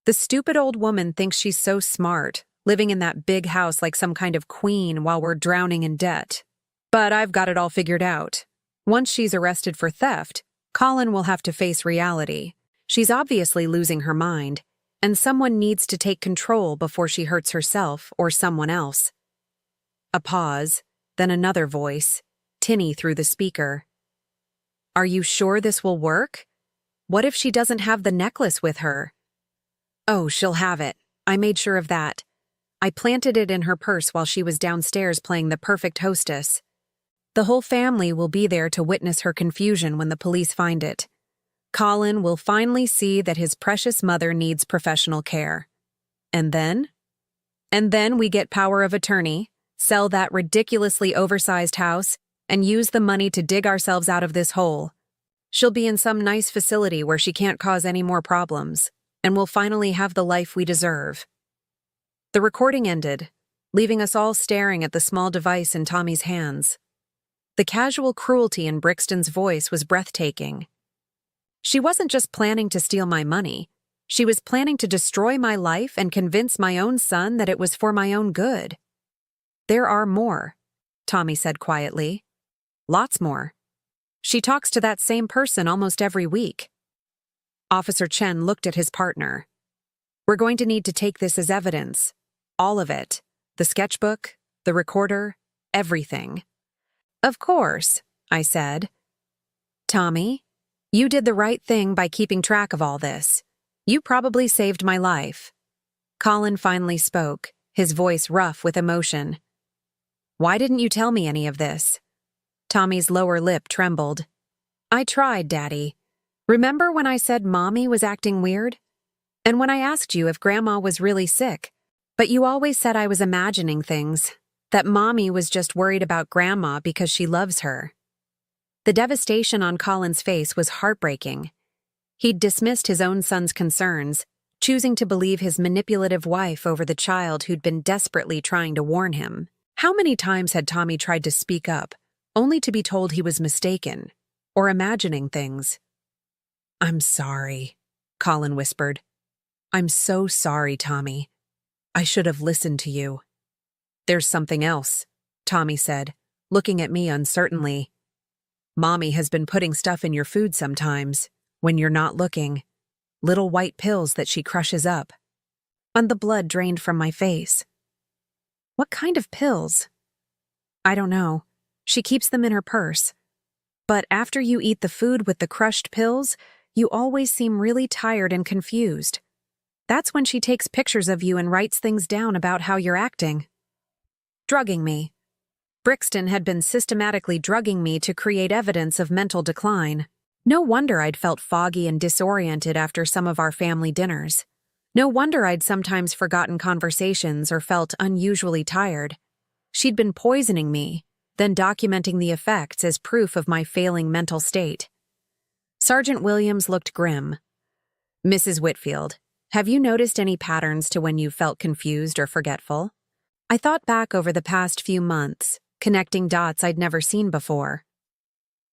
"The stupid old woman thinks she's so smart, living in that big house like some kind of queen while we're drowning in debt. But I've got it all figured out. Once she's arrested for theft, Colin will have to face reality. She's obviously losing her mind, and someone needs to take control before she hurts herself or someone else." A pause, then another voice, tinny through the speaker. "Are you sure this will work? What if she doesn't have the necklace with her?" "Oh, she'll have it. I made sure of that. I planted it in her purse while she was downstairs playing the perfect hostess. The whole family will be there to witness her confusion when the police find it. Colin will finally see that his precious mother needs professional care. And then? And then we get power of attorney, sell that ridiculously oversized house, and use the money to dig ourselves out of this hole. She'll be in some nice facility where she can't cause any more problems, and we'll finally have the life we deserve." The recording ended, leaving us all staring at the small device in Tommy's hands. The casual cruelty in Brixton's voice was breathtaking. She wasn't just planning to steal my money. She was planning to destroy my life and convince my own son that it was for my own good. "There are more," Tommy said quietly. "Lots more. She talks to that same person almost every week." Officer Chen looked at his partner. "We're going to need to take this as evidence. All of it. The sketchbook, the recorder, everything." "Of course," I said. "Tommy, you did the right thing by keeping track of all this. You probably saved my life." Colin finally spoke, his voice rough with emotion. "Why didn't you tell me any of this?" Tommy's lower lip trembled. "I tried, Daddy. Remember when I said Mommy was acting weird? And when I asked you if Grandma was really sick? But you always said I was imagining things, that Mommy was just worried about Grandma because she loves her." The devastation on Colin's face was heartbreaking. He'd dismissed his own son's concerns, choosing to believe his manipulative wife over the child who'd been desperately trying to warn him. How many times had Tommy tried to speak up, only to be told he was mistaken, or imagining things? "I'm sorry," Colin whispered. "I'm so sorry, Tommy. I should have listened to you." "There's something else," Tommy said, looking at me uncertainly. "Mommy has been putting stuff in your food sometimes, when you're not looking. Little white pills that she crushes up." And the blood drained from my face. "What kind of pills?" "I don't know. She keeps them in her purse. But after you eat the food with the crushed pills, you always seem really tired and confused. That's when she takes pictures of you and writes things down about how you're acting." Drugging me. Brixton had been systematically drugging me to create evidence of mental decline. No wonder I'd felt foggy and disoriented after some of our family dinners. No wonder I'd sometimes forgotten conversations or felt unusually tired. She'd been poisoning me, then documenting the effects as proof of my failing mental state. Sergeant Williams looked grim. "Mrs. Whitfield, have you noticed any patterns to when you felt confused or forgetful?" I thought back over the past few months, connecting dots I'd never seen before.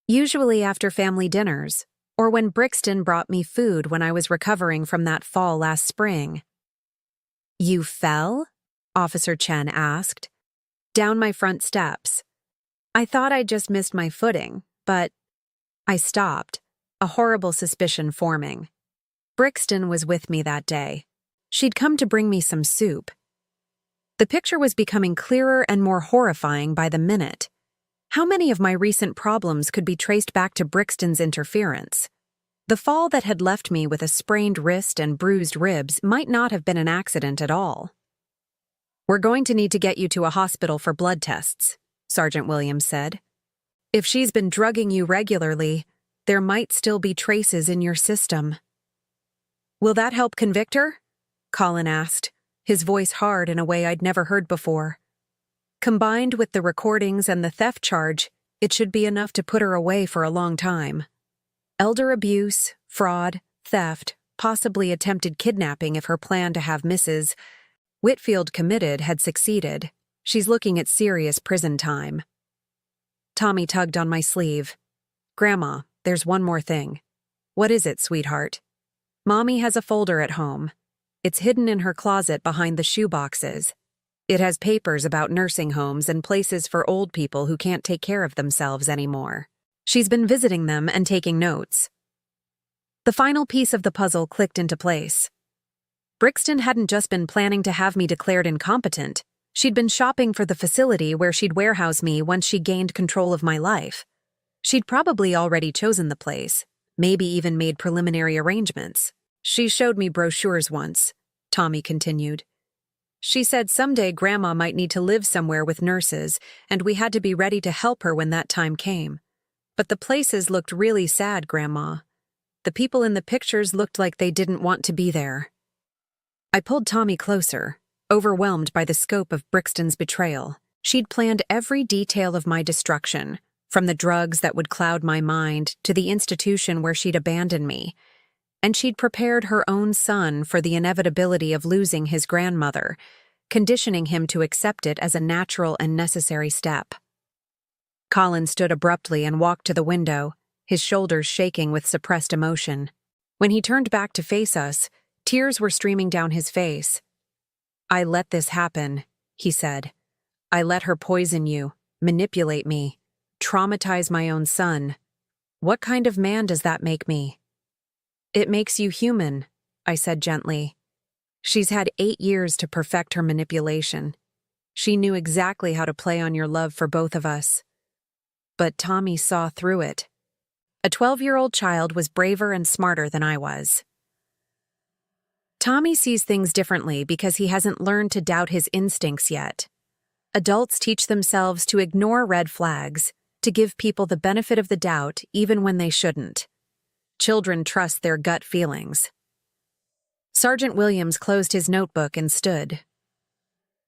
Usually after family dinners, or when Brixton brought me food when I was recovering from that fall last spring. "You fell?" Officer Chen asked. "Down my front steps. I thought I'd just missed my footing, but..." I stopped, a horrible suspicion forming. Brixton was with me that day. She'd come to bring me some soup. The picture was becoming clearer and more horrifying by the minute. How many of my recent problems could be traced back to Brixton's interference? The fall that had left me with a sprained wrist and bruised ribs might not have been an accident at all. "We're going to need to get you to a hospital for blood tests," Sergeant Williams said. "If she's been drugging you regularly, there might still be traces in your system." "Will that help convict her?" Colin asked, his voice hard in a way I'd never heard before. "Combined with the recordings and the theft charge, it should be enough to put her away for a long time. Elder abuse, fraud, theft, possibly attempted kidnapping if her plan to have Mrs. Whitfield committed had succeeded. She's looking at serious prison time." Tommy tugged on my sleeve. "Grandma, there's one more thing." "What is it, sweetheart?" "Mommy has a folder at home. It's hidden in her closet behind the shoe boxes. It has papers about nursing homes and places for old people who can't take care of themselves anymore. She's been visiting them and taking notes." The final piece of the puzzle clicked into place. Brixton hadn't just been planning to have me declared incompetent. She'd been shopping for the facility where she'd warehouse me once she gained control of my life. She'd probably already chosen the place, maybe even made preliminary arrangements. "She showed me brochures once," Tommy continued. "She said someday Grandma might need to live somewhere with nurses, and we had to be ready to help her when that time came. But the places looked really sad, Grandma. The people in the pictures looked like they didn't want to be there." I pulled Tommy closer, overwhelmed by the scope of Brixton's betrayal. She'd planned every detail of my destruction, from the drugs that would cloud my mind to the institution where she'd abandon me. And she'd prepared her own son for the inevitability of losing his grandmother, conditioning him to accept it as a natural and necessary step. Colin stood abruptly and walked to the window, his shoulders shaking with suppressed emotion. When he turned back to face us, tears were streaming down his face. "I let this happen," he said. "I let her poison you, manipulate me, traumatize my own son. What kind of man does that make me?" "It makes you human," I said gently. "She's had 8 years to perfect her manipulation. She knew exactly how to play on your love for both of us." But Tommy saw through it. A 12-year-old child was braver and smarter than I was. Tommy sees things differently because he hasn't learned to doubt his instincts yet. Adults teach themselves to ignore red flags, to give people the benefit of the doubt even when they shouldn't. Children trust their gut feelings. Sergeant Williams closed his notebook and stood.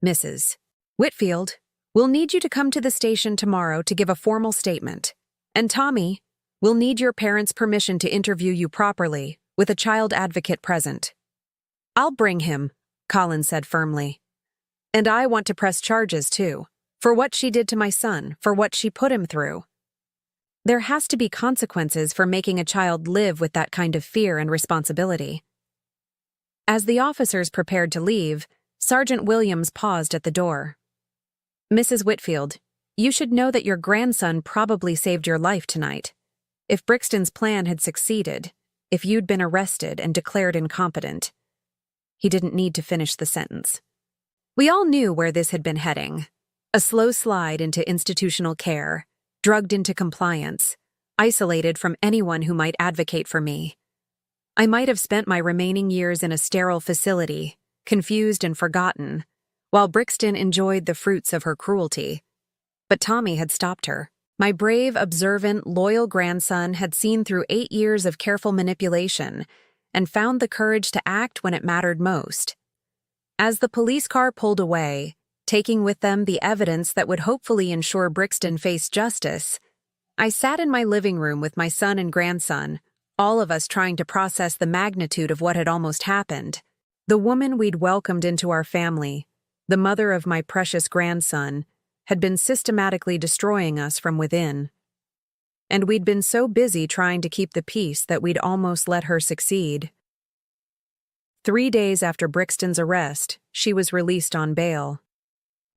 Mrs. Whitfield, we'll need you to come to the station tomorrow to give a formal statement. And Tommy, we'll need your parents' permission to interview you properly, with a child advocate present. I'll bring him, Colin said firmly. And I want to press charges too, for what she did to my son, for what she put him through. There has to be consequences for making a child live with that kind of fear and responsibility. As the officers prepared to leave, Sergeant Williams paused at the door. Mrs. Whitfield, you should know that your grandson probably saved your life tonight. If Brixton's plan had succeeded, if you'd been arrested and declared incompetent. He didn't need to finish the sentence. We all knew where this had been heading. A slow slide into institutional care, drugged into compliance, isolated from anyone who might advocate for me. I might have spent my remaining years in a sterile facility, confused and forgotten, while Brixton enjoyed the fruits of her cruelty. But Tommy had stopped her. My brave, observant, loyal grandson had seen through 8 years of careful manipulation and found the courage to act when it mattered most. As the police car pulled away, taking with them the evidence that would hopefully ensure Brixton faced justice, I sat in my living room with my son and grandson, all of us trying to process the magnitude of what had almost happened. The woman we'd welcomed into our family, the mother of my precious grandson, had been systematically destroying us from within. And we'd been so busy trying to keep the peace that we'd almost let her succeed. 3 days after Brixton's arrest, she was released on bail.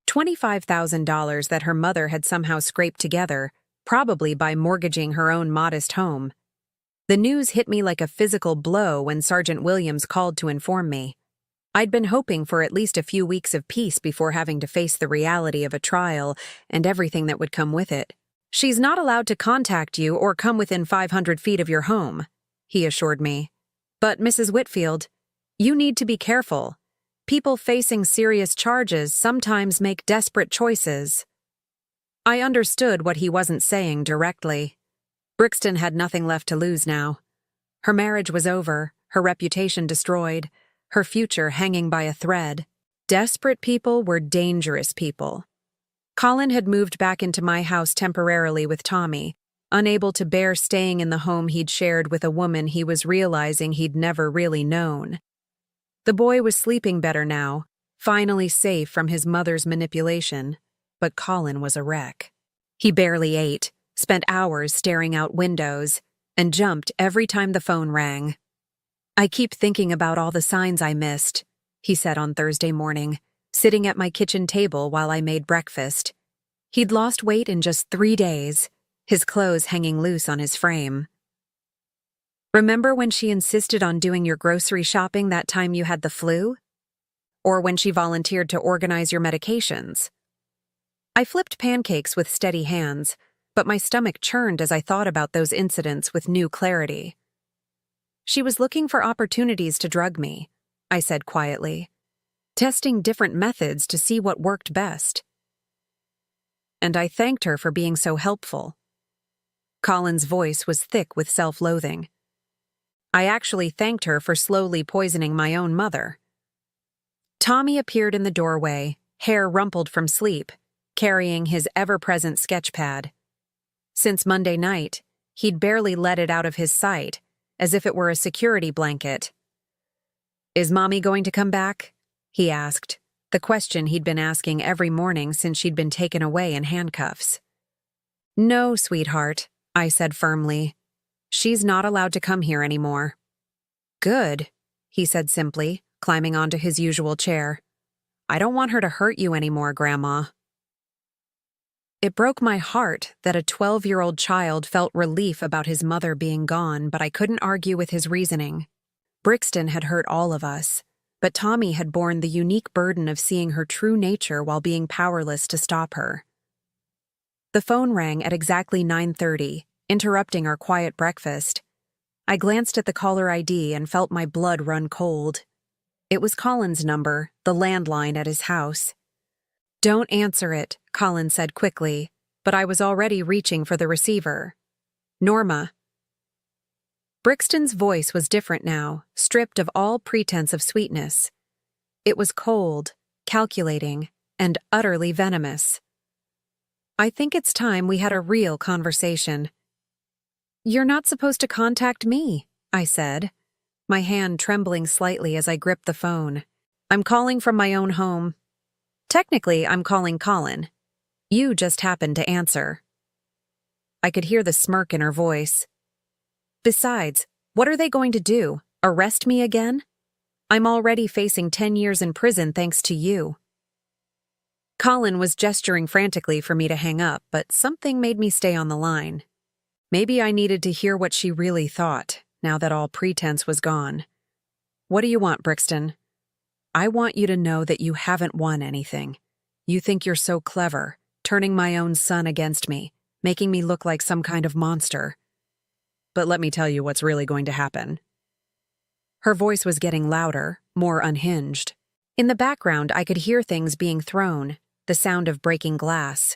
$25,000 that her mother had somehow scraped together, probably by mortgaging her own modest home. The news hit me like a physical blow when Sergeant Williams called to inform me. I'd been hoping for at least a few weeks of peace before having to face the reality of a trial and everything that would come with it. She's not allowed to contact you or come within 500 feet of your home, he assured me. But, Mrs. Whitfield, you need to be careful. People facing serious charges sometimes make desperate choices. I understood what he wasn't saying directly. Brixton had nothing left to lose now. Her marriage was over, her reputation destroyed, her future hanging by a thread. Desperate people were dangerous people. Colin had moved back into my house temporarily with Tommy, unable to bear staying in the home he'd shared with a woman he was realizing he'd never really known. The boy was sleeping better now, finally safe from his mother's manipulation, but Colin was a wreck. He barely ate, spent hours staring out windows, and jumped every time the phone rang. I keep thinking about all the signs I missed, he said on Thursday morning, sitting at my kitchen table while I made breakfast. He'd lost weight in just 3 days, his clothes hanging loose on his frame. Remember when she insisted on doing your grocery shopping that time you had the flu? Or when she volunteered to organize your medications? I flipped pancakes with steady hands, but my stomach churned as I thought about those incidents with new clarity. She was looking for opportunities to drug me, I said quietly, testing different methods to see what worked best. And I thanked her for being so helpful. Colin's voice was thick with self-loathing. I actually thanked her for slowly poisoning my own mother. Tommy appeared in the doorway, hair rumpled from sleep, carrying his ever-present sketch pad. Since Monday night, he'd barely let it out of his sight, as if it were a security blanket. "Is Mommy going to come back?" he asked, the question he'd been asking every morning since she'd been taken away in handcuffs. "No, sweetheart," I said firmly. "She's not allowed to come here anymore." "Good," he said simply, climbing onto his usual chair. "I don't want her to hurt you anymore, Grandma." It broke my heart that a 12-year-old child felt relief about his mother being gone, but I couldn't argue with his reasoning. Brixton had hurt all of us, but Tommy had borne the unique burden of seeing her true nature while being powerless to stop her. The phone rang at exactly 9:30, interrupting our quiet breakfast. I glanced at the caller ID and felt my blood run cold. It was Colin's number, the landline at his house. "Don't answer it," Colin said quickly, but I was already reaching for the receiver. "Norma." Brixton's voice was different now, stripped of all pretense of sweetness. It was cold, calculating, and utterly venomous. "I think it's time we had a real conversation." "You're not supposed to contact me," I said, my hand trembling slightly as I gripped the phone. "I'm calling from my own home. Technically, I'm calling Colin. You just happened to answer." I could hear the smirk in her voice. "Besides, what are they going to do? Arrest me again? I'm already facing 10 years in prison thanks to you." Colin was gesturing frantically for me to hang up, but something made me stay on the line. Maybe I needed to hear what she really thought, now that all pretense was gone. "What do you want, Brixton?" "I want you to know that you haven't won anything. You think you're so clever, turning my own son against me, making me look like some kind of monster. But let me tell you what's really going to happen." Her voice was getting louder, more unhinged. In the background, I could hear things being thrown, the sound of breaking glass.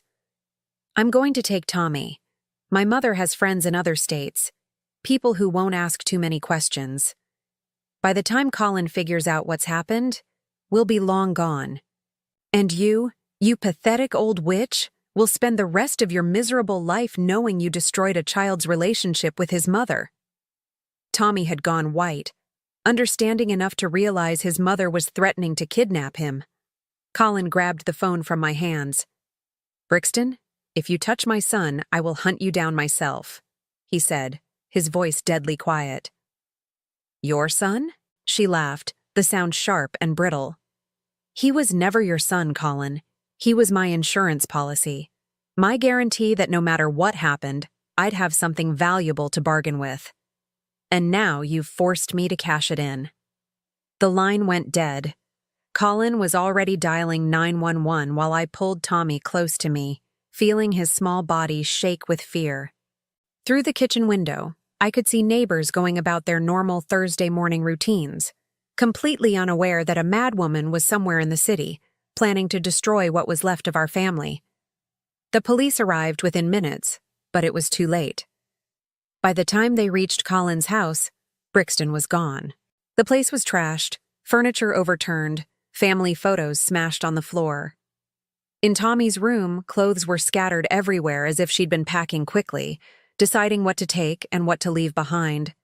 "I'm going to take Tommy. My mother has friends in other states, people who won't ask too many questions. By the time Colin figures out what's happened, we'll be long gone. And you pathetic old witch, will spend the rest of your miserable life knowing you destroyed a child's relationship with his mother." Tommy had gone white, understanding enough to realize his mother was threatening to kidnap him. Colin grabbed the phone from my hands. "Brixton, if you touch my son, I will hunt you down myself," he said, his voice deadly quiet. "Your son?" She laughed, the sound sharp and brittle. "He was never your son, Colin. He was my insurance policy. My guarantee that no matter what happened, I'd have something valuable to bargain with. And now you've forced me to cash it in." The line went dead. Colin was already dialing 911 while I pulled Tommy close to me, feeling his small body shake with fear. Through the kitchen window, I could see neighbors going about their normal Thursday morning routines, completely unaware that a madwoman was somewhere in the city, planning to destroy what was left of our family. The police arrived within minutes, but it was too late. By the time they reached Colin's house, Brixton was gone. The place was trashed, furniture overturned, family photos smashed on the floor. In Tommy's room, clothes were scattered everywhere as if she'd been packing quickly, deciding what to take and what to leave behind.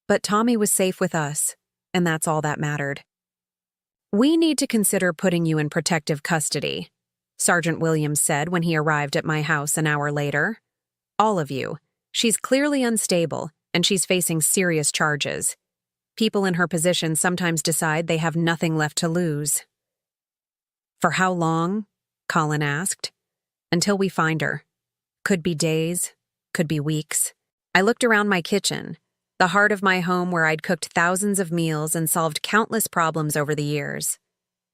But Tommy was safe with us, and that's all that mattered. "We need to consider putting you in protective custody," Sergeant Williams said when he arrived at my house an hour later. "All of you. She's clearly unstable, and she's facing serious charges. People in her position sometimes decide they have nothing left to lose." "For how long?" Colin asked. "Until we find her. Could be days, could be weeks." I looked around my kitchen, the heart of my home where I'd cooked thousands of meals and solved countless problems over the years.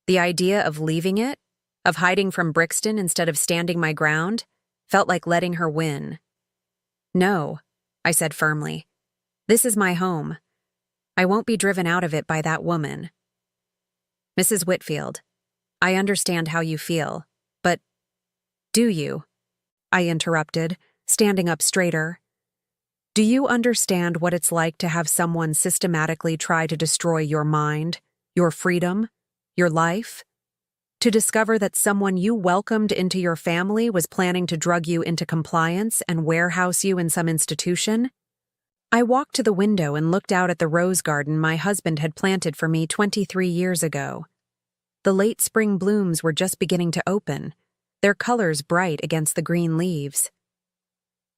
The idea of leaving it, of hiding from Brixton instead of standing my ground, felt like letting her win. "No," I said firmly. "This is my home. I won't be driven out of it by that woman." "Mrs. Whitfield, I understand how you feel, but do you?" I interrupted, standing up straighter. "Do you understand what it's like to have someone systematically try to destroy your mind, your freedom, your life? To discover that someone you welcomed into your family was planning to drug you into compliance and warehouse you in some institution?" I walked to the window and looked out at the rose garden my husband had planted for me 23 years ago. The late spring blooms were just beginning to open, their colors bright against the green leaves.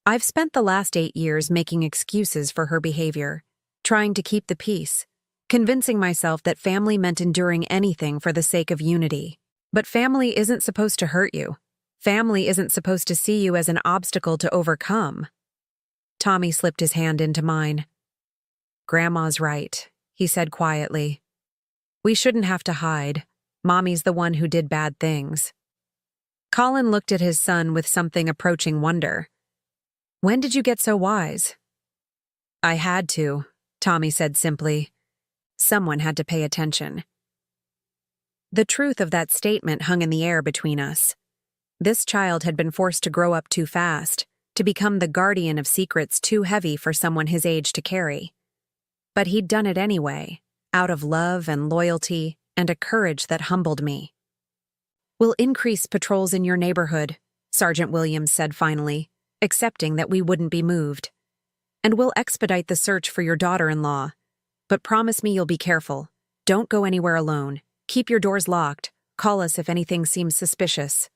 I've spent the last 8 years making excuses for her behavior, trying to keep the peace, convincing myself that family meant enduring anything for the sake of unity. But family isn't supposed to hurt you. Family isn't supposed to see you as an obstacle to overcome. Tommy slipped his hand into mine. "Grandma's right," he said quietly. "We shouldn't have to hide. Mommy's the one who did bad things." Colin looked at his son with something approaching wonder. "When did you get so wise?" "I had to," Tommy said simply. "Someone had to pay attention. The truth of that statement hung in the air between us. This child had been forced to grow up too fast, to become the guardian of secrets too heavy for someone his age to carry. But he'd done it anyway, out of love and loyalty and a courage that humbled me. "We'll increase patrols in your neighborhood," Sergeant Williams said finally, accepting that we wouldn't be moved. "And we'll expedite the search for your daughter-in-law. But promise me you'll be careful. Don't go anywhere alone. Keep your doors locked. Call us if anything seems suspicious."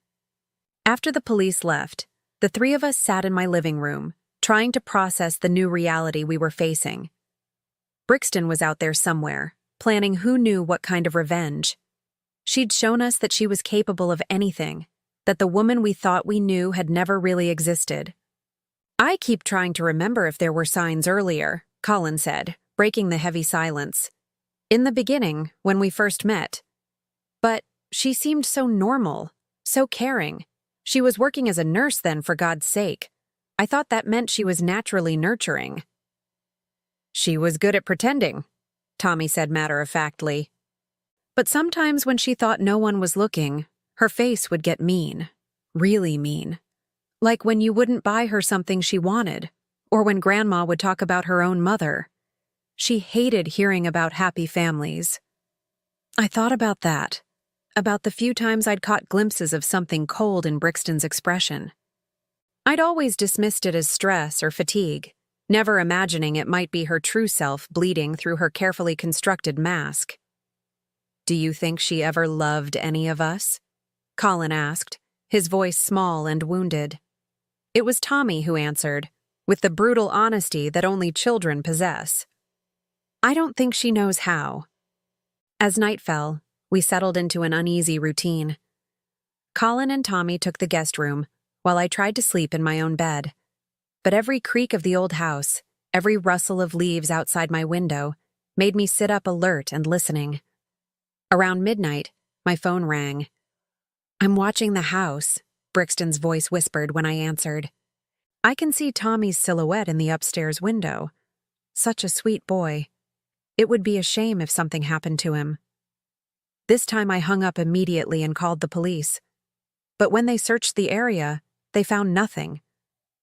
After the police left, the three of us sat in my living room, trying to process the new reality we were facing. Brixton was out there somewhere, planning who knew what kind of revenge. She'd shown us that she was capable of anything, that the woman we thought we knew had never really existed. "I keep trying to remember if there were signs earlier," Colin said, breaking the heavy silence. "In the beginning, when we first met. But she seemed so normal, so caring. She was working as a nurse then, for God's sake. I thought that meant she was naturally nurturing." "She was good at pretending," Tommy said matter-of-factly. "But sometimes when she thought no one was looking, her face would get mean, really mean. Like when you wouldn't buy her something she wanted, or when Grandma would talk about her own mother. She hated hearing about happy families." I thought about that, about the few times I'd caught glimpses of something cold in Brixton's expression. I'd always dismissed it as stress or fatigue, never imagining it might be her true self bleeding through her carefully constructed mask. "Do you think she ever loved any of us?" Colin asked, his voice small and wounded. It was Tommy who answered, with the brutal honesty that only children possess. "I don't think she knows how." As night fell, we settled into an uneasy routine. Colin and Tommy took the guest room, while I tried to sleep in my own bed. But every creak of the old house, every rustle of leaves outside my window, made me sit up alert and listening. Around midnight, my phone rang. "I'm watching the house," Brixton's voice whispered when I answered. "I can see Tommy's silhouette in the upstairs window. Such a sweet boy. It would be a shame if something happened to him." This time I hung up immediately and called the police. But when they searched the area, they found nothing.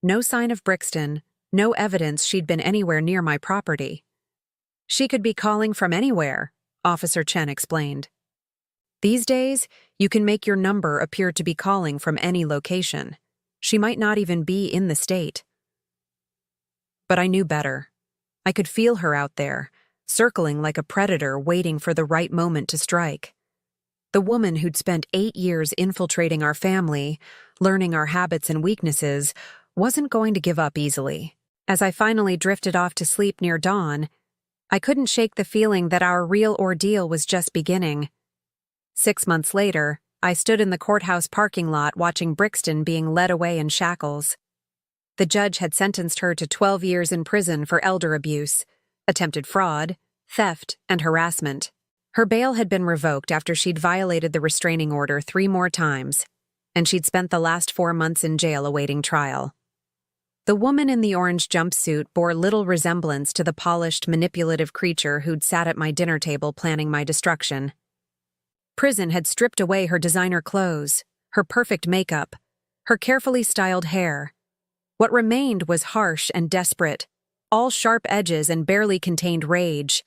No sign of Brixton, no evidence she'd been anywhere near my property. "She could be calling from anywhere," Officer Chen explained. "These days, you can make your number appear to be calling from any location. She might not even be in the state." But I knew better. I could feel her out there, circling like a predator waiting for the right moment to strike. The woman who'd spent 8 years infiltrating our family, learning our habits and weaknesses, wasn't going to give up easily. As I finally drifted off to sleep near dawn, I couldn't shake the feeling that our real ordeal was just beginning. 6 months later, I stood in the courthouse parking lot watching Brixton being led away in shackles. The judge had sentenced her to 12 years in prison for elder abuse, attempted fraud, theft, and harassment. Her bail had been revoked after she'd violated the restraining order 3 more times, and she'd spent the last 4 months in jail awaiting trial. The woman in the orange jumpsuit bore little resemblance to the polished, manipulative creature who'd sat at my dinner table planning my destruction. Prison had stripped away her designer clothes, her perfect makeup, her carefully styled hair. What remained was harsh and desperate, all sharp edges and barely contained rage.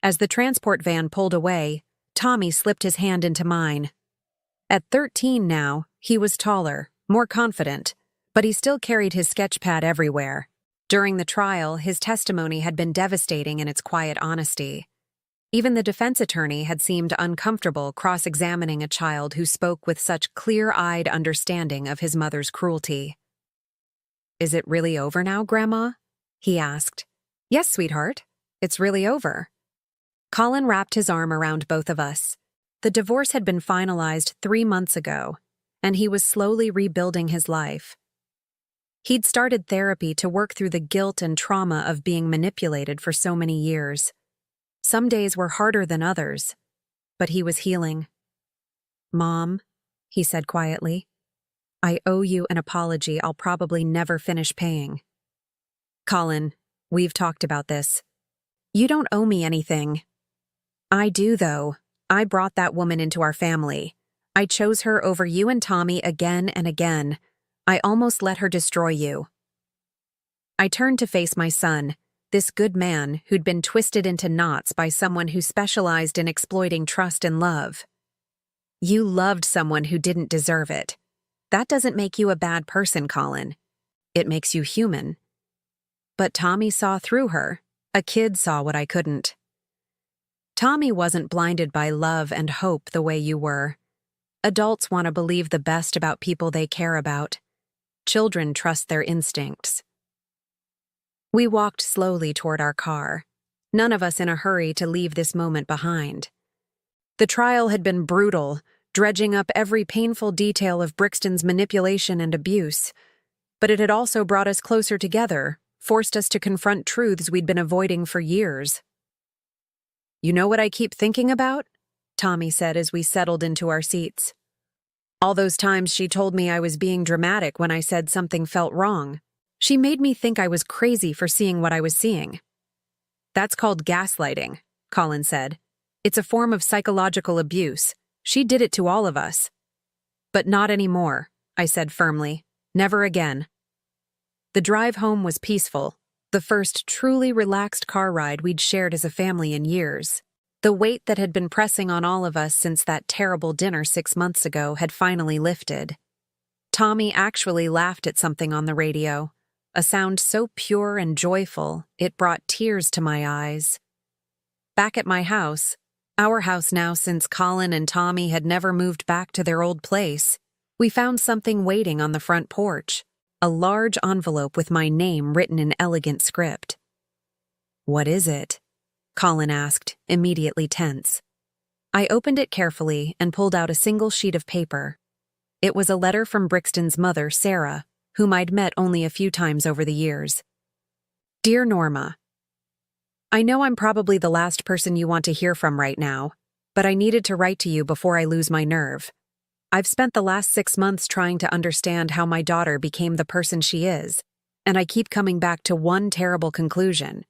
As the transport van pulled away, Tommy slipped his hand into mine. At 13 now, he was taller, more confident, but he still carried his sketchpad everywhere. During the trial, his testimony had been devastating in its quiet honesty. Even the defense attorney had seemed uncomfortable cross-examining a child who spoke with such clear-eyed understanding of his mother's cruelty. "Is it really over now, Grandma?" he asked. "Yes, sweetheart. It's really over." Colin wrapped his arm around both of us. The divorce had been finalized 3 months ago, and he was slowly rebuilding his life. He'd started therapy to work through the guilt and trauma of being manipulated for so many years. Some days were harder than others, but he was healing. "Mom," he said quietly, "I owe you an apology I'll probably never finish paying." "Colin, we've talked about this. You don't owe me anything." "I do, though," I brought that woman into our family. I chose her over you and Tommy again and again. I almost let her destroy you. I turned to face my son, this good man who'd been twisted into knots by someone who specialized in exploiting trust and love. You loved someone who didn't deserve it. That doesn't make you a bad person, Colin. It makes you human. But Tommy saw through her. A kid saw what I couldn't. Tommy wasn't blinded by love and hope the way you were. Adults want to believe the best about people they care about. Children trust their instincts. We walked slowly toward our car, none of us in a hurry to leave this moment behind. The trial had been brutal, dredging up every painful detail of Brixton's manipulation and abuse, but it had also brought us closer together, forced us to confront truths we'd been avoiding for years. "You know what I keep thinking about?" Tommy said as we settled into our seats. "All those times she told me I was being dramatic when I said something felt wrong. She made me think I was crazy for seeing what I was seeing." "That's called gaslighting," Colin said. "It's a form of psychological abuse. She did it to all of us." "But not anymore," I said firmly. "Never again." The drive home was peaceful, the first truly relaxed car ride we'd shared as a family in years. The weight that had been pressing on all of us since that terrible dinner 6 months ago had finally lifted. Tommy actually laughed at something on the radio, a sound so pure and joyful it brought tears to my eyes. Back at my house, our house now since Colin and Tommy had never moved back to their old place, we found something waiting on the front porch, a large envelope with my name written in elegant script. "What is it?" Colin asked, immediately tense. I opened it carefully and pulled out a single sheet of paper. It was a letter from Brixton's mother, Sarah, whom I'd met only a few times over the years. "Dear Norma, I know I'm probably the last person you want to hear from right now, but I needed to write to you before I lose my nerve. I've spent the last 6 months trying to understand how my daughter became the person she is, and I keep coming back to one terrible conclusion.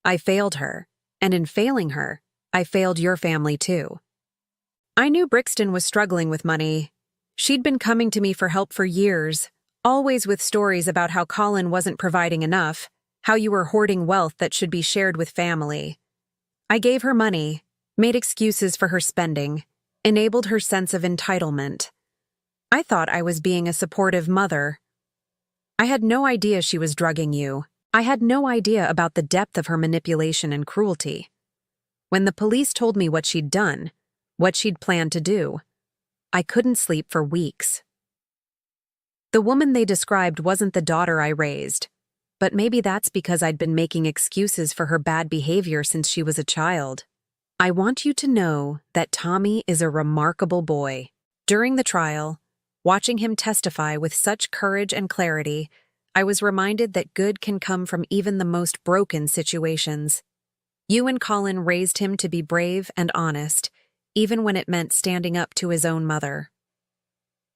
I failed her, and in failing her, I failed your family too. I knew Brixton was struggling with money. She'd been coming to me for help for years, always with stories about how Colin wasn't providing enough, how you were hoarding wealth that should be shared with family. I gave her money, made excuses for her spending, enabled her sense of entitlement. I thought I was being a supportive mother. I had no idea she was drugging you. I had no idea about the depth of her manipulation and cruelty. When the police told me what she'd done, what she'd planned to do, I couldn't sleep for weeks. The woman they described wasn't the daughter I raised, but maybe that's because I'd been making excuses for her bad behavior since she was a child. I want you to know that Tommy is a remarkable boy. During the trial, watching him testify with such courage and clarity, I was reminded that good can come from even the most broken situations. You and Colin raised him to be brave and honest, even when it meant standing up to his own mother.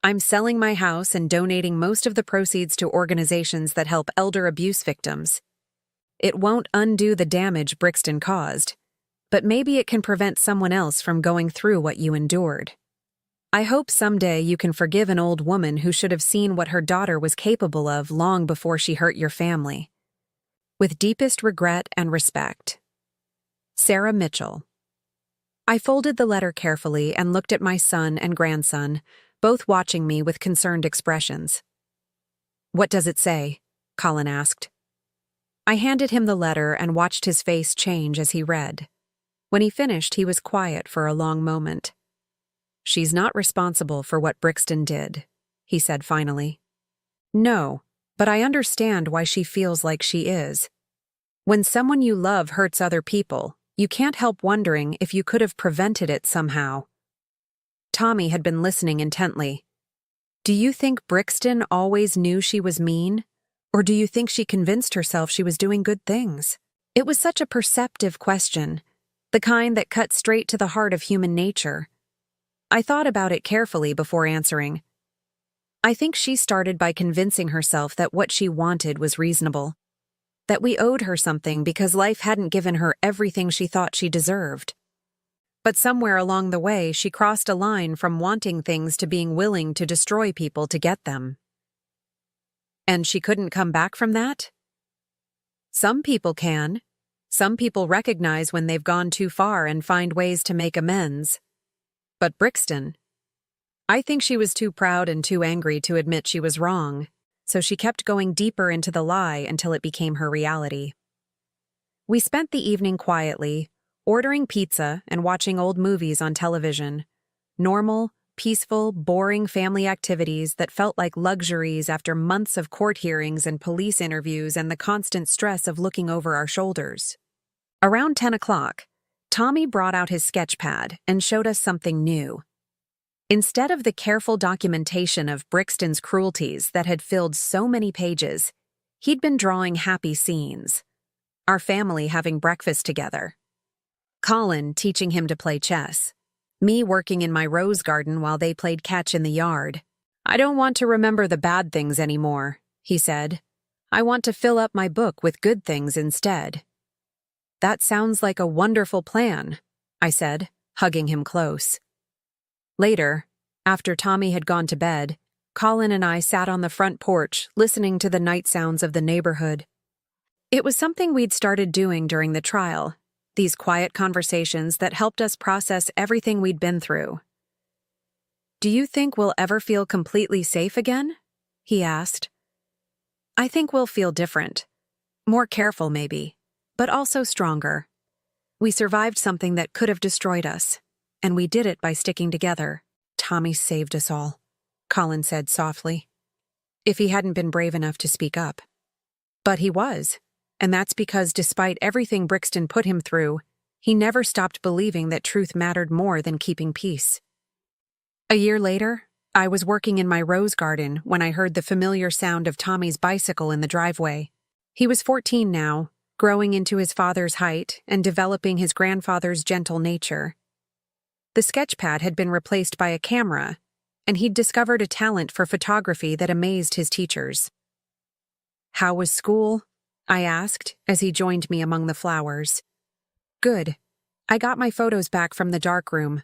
I'm selling my house and donating most of the proceeds to organizations that help elder abuse victims. It won't undo the damage Brixton caused, but maybe it can prevent someone else from going through what you endured. I hope someday you can forgive an old woman who should have seen what her daughter was capable of long before she hurt your family. With deepest regret and respect. Sarah Mitchell. I folded the letter carefully and looked at my son and grandson, both watching me with concerned expressions. "What does it say?" Colin asked. I handed him the letter and watched his face change as he read. When he finished, he was quiet for a long moment. "She's not responsible for what Brixton did," he said finally. "No, but I understand why she feels like she is. When someone you love hurts other people, you can't help wondering if you could have prevented it somehow." Tommy had been listening intently. "Do you think Brixton always knew she was mean? Or do you think she convinced herself she was doing good things?" It was such a perceptive question, the kind that cut straight to the heart of human nature. I thought about it carefully before answering. I think she started by convincing herself that what she wanted was reasonable, that we owed her something because life hadn't given her everything she thought she deserved. But somewhere along the way, she crossed a line from wanting things to being willing to destroy people to get them. And she couldn't come back from that? Some people can. Some people recognize when they've gone too far and find ways to make amends. But Brixton, I think she was too proud and too angry to admit she was wrong, so she kept going deeper into the lie until it became her reality. We spent the evening quietly, ordering pizza and watching old movies on television. Normal, peaceful, boring family activities that felt like luxuries after months of court hearings and police interviews and the constant stress of looking over our shoulders. Around 10 o'clock, Tommy brought out his sketch pad and showed us something new. Instead of the careful documentation of Brixton's cruelties that had filled so many pages, he'd been drawing happy scenes. Our family having breakfast together. Colin teaching him to play chess. Me working in my rose garden while they played catch in the yard. "I don't want to remember the bad things anymore," he said. "I want to fill up my book with good things instead." "That sounds like a wonderful plan," I said, hugging him close. Later, after Tommy had gone to bed, Colin and I sat on the front porch listening to the night sounds of the neighborhood. It was something we'd started doing during the trial, these quiet conversations that helped us process everything we'd been through. "Do you think we'll ever feel completely safe again?" he asked. "I think we'll feel different. More careful, maybe, but also stronger. We survived something that could have destroyed us, and we did it by sticking together." "Tommy saved us all," Colin said softly. "If he hadn't been brave enough to speak up." But he was. And that's because despite everything Brixton put him through, he never stopped believing that truth mattered more than keeping peace. A year later, I was working in my rose garden when I heard the familiar sound of Tommy's bicycle in the driveway. He was 14 now, growing into his father's height and developing his grandfather's gentle nature. The sketch pad had been replaced by a camera, and he'd discovered a talent for photography that amazed his teachers. "How was school?" I asked as he joined me among the flowers. "Good. I got my photos back from the darkroom."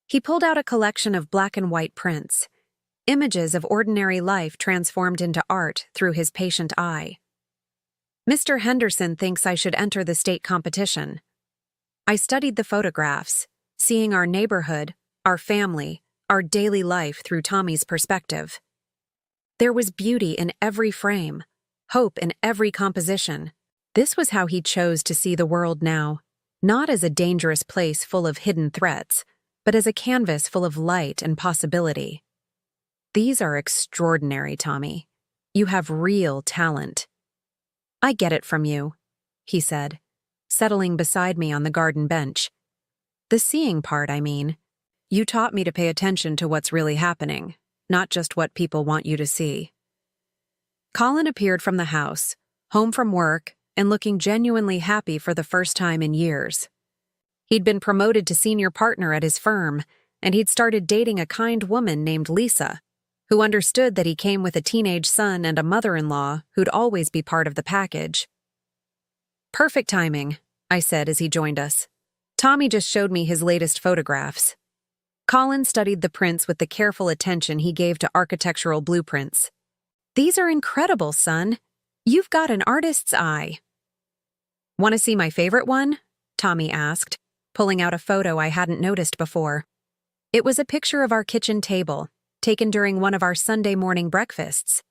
He pulled out a collection of black and white prints, images of ordinary life transformed into art through his patient eye. "Mr. Henderson thinks I should enter the state competition." I studied the photographs, seeing our neighborhood, our family, our daily life through Tommy's perspective. There was beauty in every frame. Hope in every composition. This was how he chose to see the world now, not as a dangerous place full of hidden threats, but as a canvas full of light and possibility. "These are extraordinary, Tommy. You have real talent." "I get it from you," he said, settling beside me on the garden bench. "The seeing part, I mean. You taught me to pay attention to what's really happening, not just what people want you to see." Colin appeared from the house, home from work, and looking genuinely happy for the first time in years. He'd been promoted to senior partner at his firm, and he'd started dating a kind woman named Lisa, who understood that he came with a teenage son and a mother-in-law who'd always be part of the package. "Perfect timing," I said as he joined us. "Tommy just showed me his latest photographs." Colin studied the prints with the careful attention he gave to architectural blueprints. "These are incredible, son. You've got an artist's eye." "Want to see my favorite one?" Tommy asked, pulling out a photo I hadn't noticed before. It was a picture of our kitchen table, taken during one of our Sunday morning breakfasts.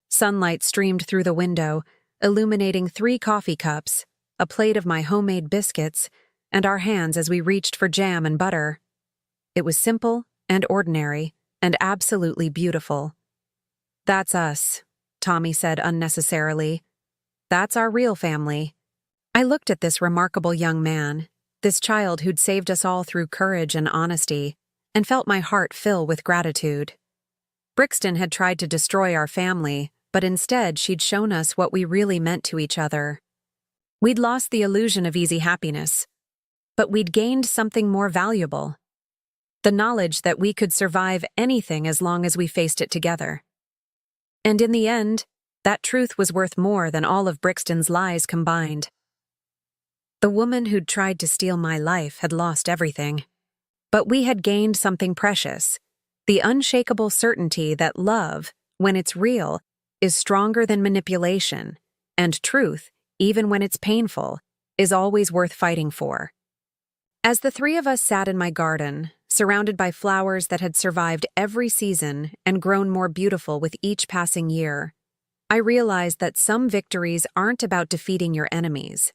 Sunlight streamed through the window, illuminating 3 coffee cups, a plate of my homemade biscuits, and our hands as we reached for jam and butter. It was simple and ordinary, and absolutely beautiful. "That's us," Tommy said unnecessarily. "That's our real family." I looked at this remarkable young man, this child who'd saved us all through courage and honesty, and felt my heart fill with gratitude. Brixton had tried to destroy our family, but instead she'd shown us what we really meant to each other. We'd lost the illusion of easy happiness, but we'd gained something more valuable. The knowledge that we could survive anything as long as we faced it together. And in the end, that truth was worth more than all of Brixton's lies combined. The woman who'd tried to steal my life had lost everything. But we had gained something precious, the unshakable certainty that love, when it's real, is stronger than manipulation, and truth, even when it's painful, is always worth fighting for. As the three of us sat in my garden, surrounded by flowers that had survived every season and grown more beautiful with each passing year, I realized that some victories aren't about defeating your enemies.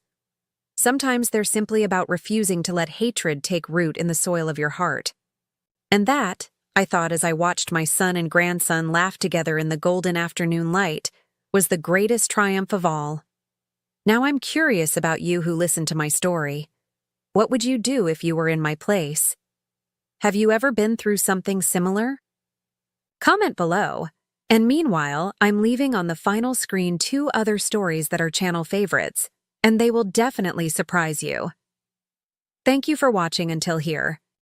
Sometimes they're simply about refusing to let hatred take root in the soil of your heart. And that, I thought as I watched my son and grandson laugh together in the golden afternoon light, was the greatest triumph of all. Now I'm curious about you who listen to my story. What would you do if you were in my place? Have you ever been through something similar? Comment below. And meanwhile, I'm leaving on the final screen 2 other stories that are channel favorites, and they will definitely surprise you. Thank you for watching until here.